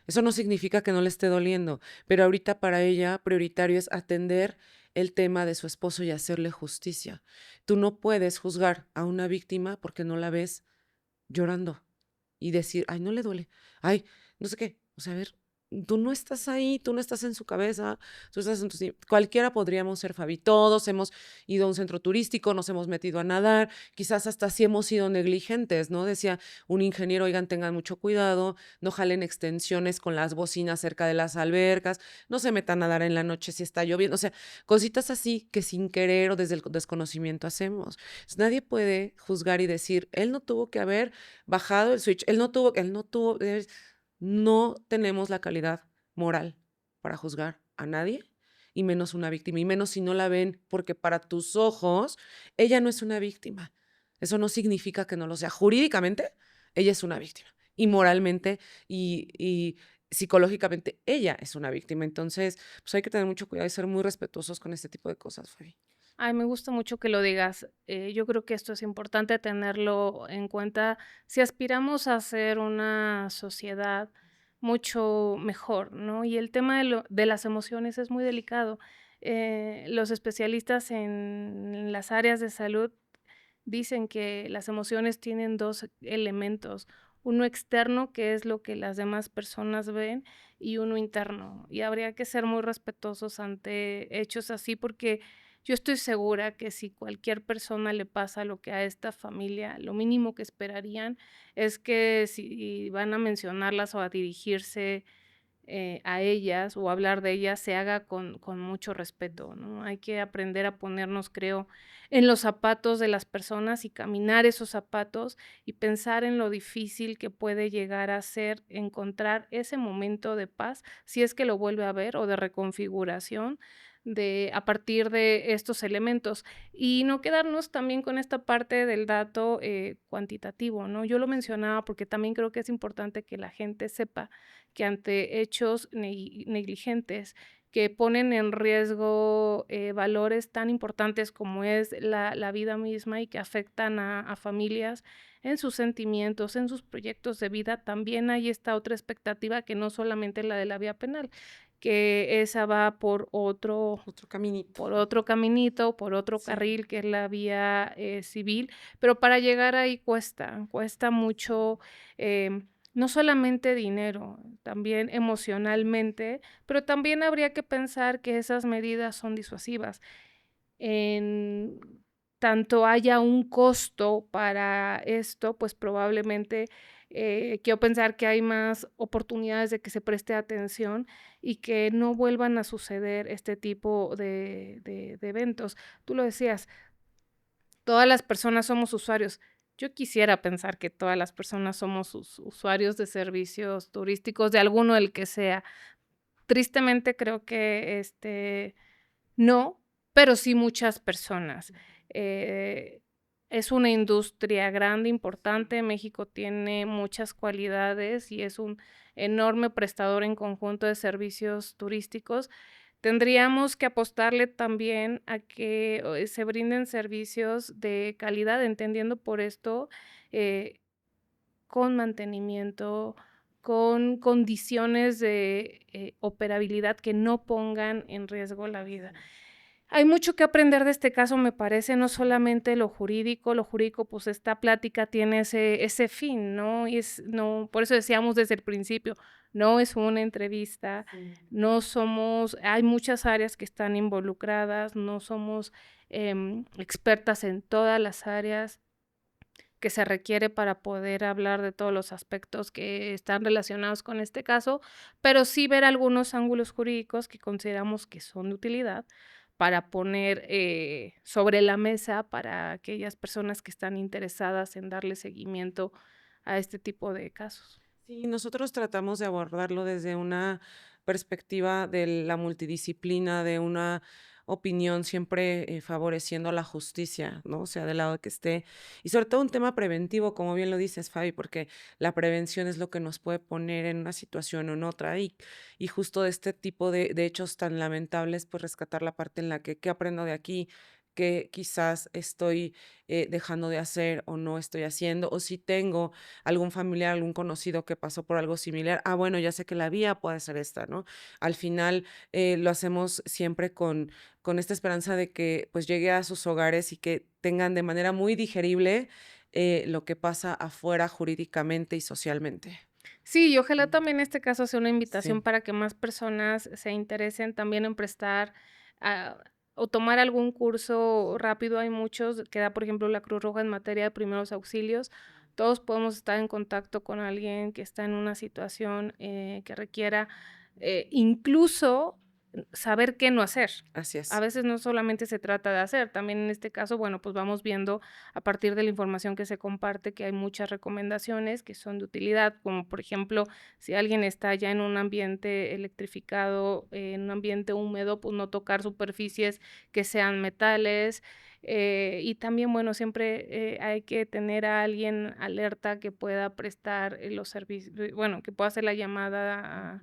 Eso no significa que no le esté doliendo, pero ahorita para ella prioritario es atender el tema de su esposo y hacerle justicia. Tú no puedes juzgar a una víctima porque no la ves llorando y decir, ay, no le duele, ay, no sé qué. O sea, a ver, tú no estás ahí, tú no estás en su cabeza, tú estás en cualquiera podríamos ser, Fabi. Todos hemos ido a un centro turístico, nos hemos metido a nadar, quizás hasta sí hemos sido negligentes, ¿no? Decía un ingeniero, oigan, tengan mucho cuidado, no jalen extensiones con las bocinas cerca de las albercas, no se metan a nadar en la noche si está lloviendo, o sea, cositas así que sin querer o desde el desconocimiento hacemos. Entonces, nadie puede juzgar y decir, él no tuvo que haber bajado el switch, no tenemos la calidad moral para juzgar a nadie, y menos una víctima, y menos si no la ven, porque para tus ojos ella no es una víctima. Eso no significa que no lo sea. Jurídicamente, ella es una víctima, y moralmente y psicológicamente, ella es una víctima. Entonces, pues hay que tener mucho cuidado y ser muy respetuosos con este tipo de cosas, Fabi. Ay, me gusta mucho que lo digas. Yo creo que esto es importante tenerlo en cuenta si aspiramos a ser una sociedad mucho mejor, ¿no? Y el tema de las emociones es muy delicado. Los especialistas en las áreas de salud dicen que las emociones tienen dos elementos, uno externo, que es lo que las demás personas ven, y uno interno. Y habría que ser muy respetuosos ante hechos así, porque yo estoy segura que si cualquier persona le pasa lo que a esta familia, lo mínimo que esperarían es que si van a mencionarlas o a dirigirse a ellas o hablar de ellas se haga con mucho respeto, ¿no? Hay que aprender a ponernos, creo, en los zapatos de las personas y caminar esos zapatos y pensar en lo difícil que puede llegar a ser encontrar ese momento de paz, si es que lo vuelve a ver, o de reconfiguración a partir de estos elementos. Y no quedarnos también con esta parte del dato cuantitativo, ¿no? Yo lo mencionaba porque también creo que es importante que la gente sepa que ante hechos negligentes que ponen en riesgo valores tan importantes como es la vida misma y que afectan a familias en sus sentimientos, en sus proyectos de vida, también hay esta otra expectativa que no solamente la de la vía penal, que esa va Otro caminito. por otro caminito, por otro Sí. carril, que es la vía civil, pero para llegar ahí cuesta mucho, no solamente dinero, también emocionalmente, pero también habría que pensar que esas medidas son disuasivas. En tanto haya un costo para esto, pues probablemente quiero pensar que hay más oportunidades de que se preste atención y que no vuelvan a suceder este tipo de eventos. Tú lo decías, todas las personas somos usuarios. Yo quisiera pensar que todas las personas somos usuarios de servicios turísticos, de alguno el que sea. Tristemente creo que no, pero sí muchas personas. Eh, es una industria grande, importante. México tiene muchas cualidades y es un enorme prestador en conjunto de servicios turísticos. Tendríamos que apostarle también a que se brinden servicios de calidad, entendiendo por esto eh, con mantenimiento, con condiciones de operabilidad que no pongan en riesgo la vida. Hay mucho que aprender de este caso, me parece, no solamente lo jurídico, pues esta plática tiene ese fin, ¿no? No, por eso decíamos desde el principio, no es una entrevista, no somos, hay muchas áreas que están involucradas, no somos expertas en todas las áreas que se requiere para poder hablar de todos los aspectos que están relacionados con este caso, pero sí ver algunos ángulos jurídicos que consideramos que son de utilidad para poner sobre la mesa para aquellas personas que están interesadas en darle seguimiento a este tipo de casos. Sí, nosotros tratamos de abordarlo desde una perspectiva de la multidisciplina, de una opinión siempre favoreciendo la justicia, ¿no? O sea, del lado que esté. Y sobre todo un tema preventivo, como bien lo dices, Fabi, porque la prevención es lo que nos puede poner en una situación o en otra. Y justo de este tipo de hechos tan lamentables, pues rescatar la parte en la que, ¿qué aprendo de aquí? Que quizás estoy dejando de hacer o no estoy haciendo, o si tengo algún familiar, algún conocido que pasó por algo similar, bueno, ya sé que la vía puede ser esta, ¿no? Al final lo hacemos siempre con esta esperanza de que pues llegue a sus hogares y que tengan de manera muy digerible lo que pasa afuera jurídicamente y socialmente. Sí, y ojalá también este caso sea una invitación Sí, para que más personas se interesen también en prestar ah, o tomar algún curso rápido. Hay muchos que da, por ejemplo, la Cruz Roja en materia de primeros auxilios. Todos podemos estar en contacto con alguien que está en una situación que requiera incluso saber qué no hacer. así A es. veces no solamente se trata de hacer, también en este caso, bueno, pues vamos viendo a partir de la información que se comparte que hay muchas recomendaciones que son de utilidad, como por ejemplo, si alguien está ya en un ambiente electrificado, en un ambiente húmedo, pues no tocar superficies que sean metales. Y también, bueno, siempre hay que tener a alguien alerta que pueda prestar los servicios, bueno, que pueda hacer la llamada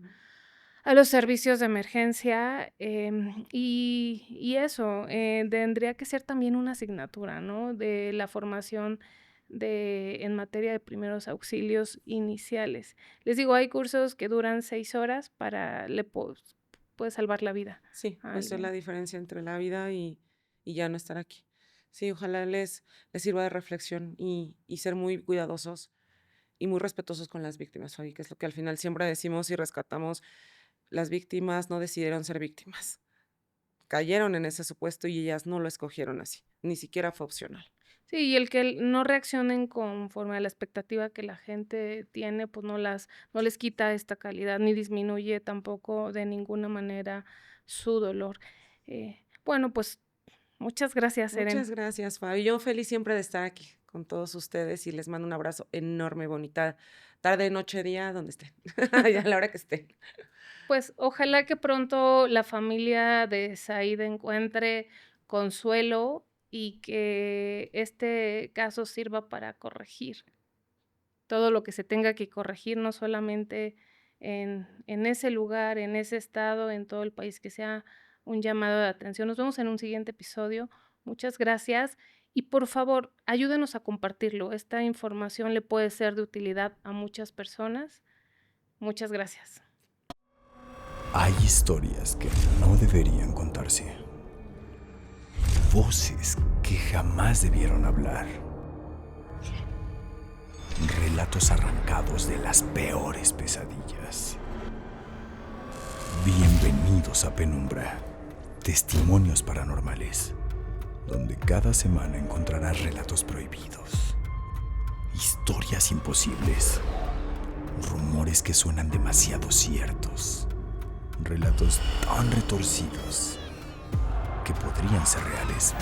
a los servicios de emergencia, y eso, tendría que ser también una asignatura, ¿no?, de la formación en materia de primeros auxilios iniciales. Les digo, hay cursos que duran 6 horas puede salvar la vida Sí, a eso es la alguien. diferencia entre la vida y ya no estar aquí. Sí, ojalá les sirva de reflexión y ser muy cuidadosos y muy respetuosos con las víctimas, Fabi, que es lo que al final siempre decimos y rescatamos. Las víctimas no decidieron ser víctimas. Cayeron en ese supuesto y ellas no lo escogieron así. Ni siquiera fue opcional. Sí, y el que no reaccionen conforme a la expectativa que la gente tiene, pues no les quita esta calidad, ni disminuye tampoco de ninguna manera su dolor. Bueno, pues muchas gracias, Muchas Eren. gracias, Fabi. Yo feliz siempre de estar aquí con todos ustedes y les mando un abrazo enorme, bonita tarde, noche, día, donde estén. Ya a la hora que estén. Pues ojalá que pronto la familia de Said encuentre consuelo y que este caso sirva para corregir todo lo que se tenga que corregir, no solamente en ese lugar, en ese estado, en todo el país, que sea un llamado de atención. Nos vemos en un siguiente episodio. Muchas gracias y por favor, ayúdenos a compartirlo. Esta información le puede ser de utilidad a muchas personas. Muchas gracias. Hay historias que no deberían contarse. Voces que jamás debieron hablar. Relatos arrancados de las peores pesadillas. Bienvenidos a Penumbra. Testimonios paranormales, donde cada semana encontrarás relatos prohibidos, historias imposibles, rumores que suenan demasiado ciertos, relatos tan retorcidos que podrían ser reales,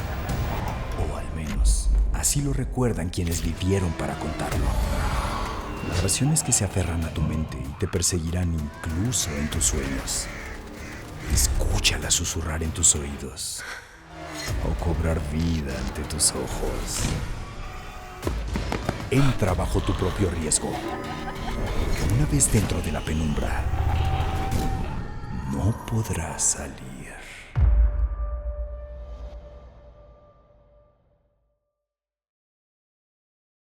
o al menos así lo recuerdan quienes vivieron para contarlo. Narraciones que se aferran a tu mente y te perseguirán incluso en tus sueños. Escúchalas susurrar en tus oídos o cobrar vida ante tus ojos. Entra bajo tu propio riesgo. Una vez dentro de la penumbra, no podrás salir.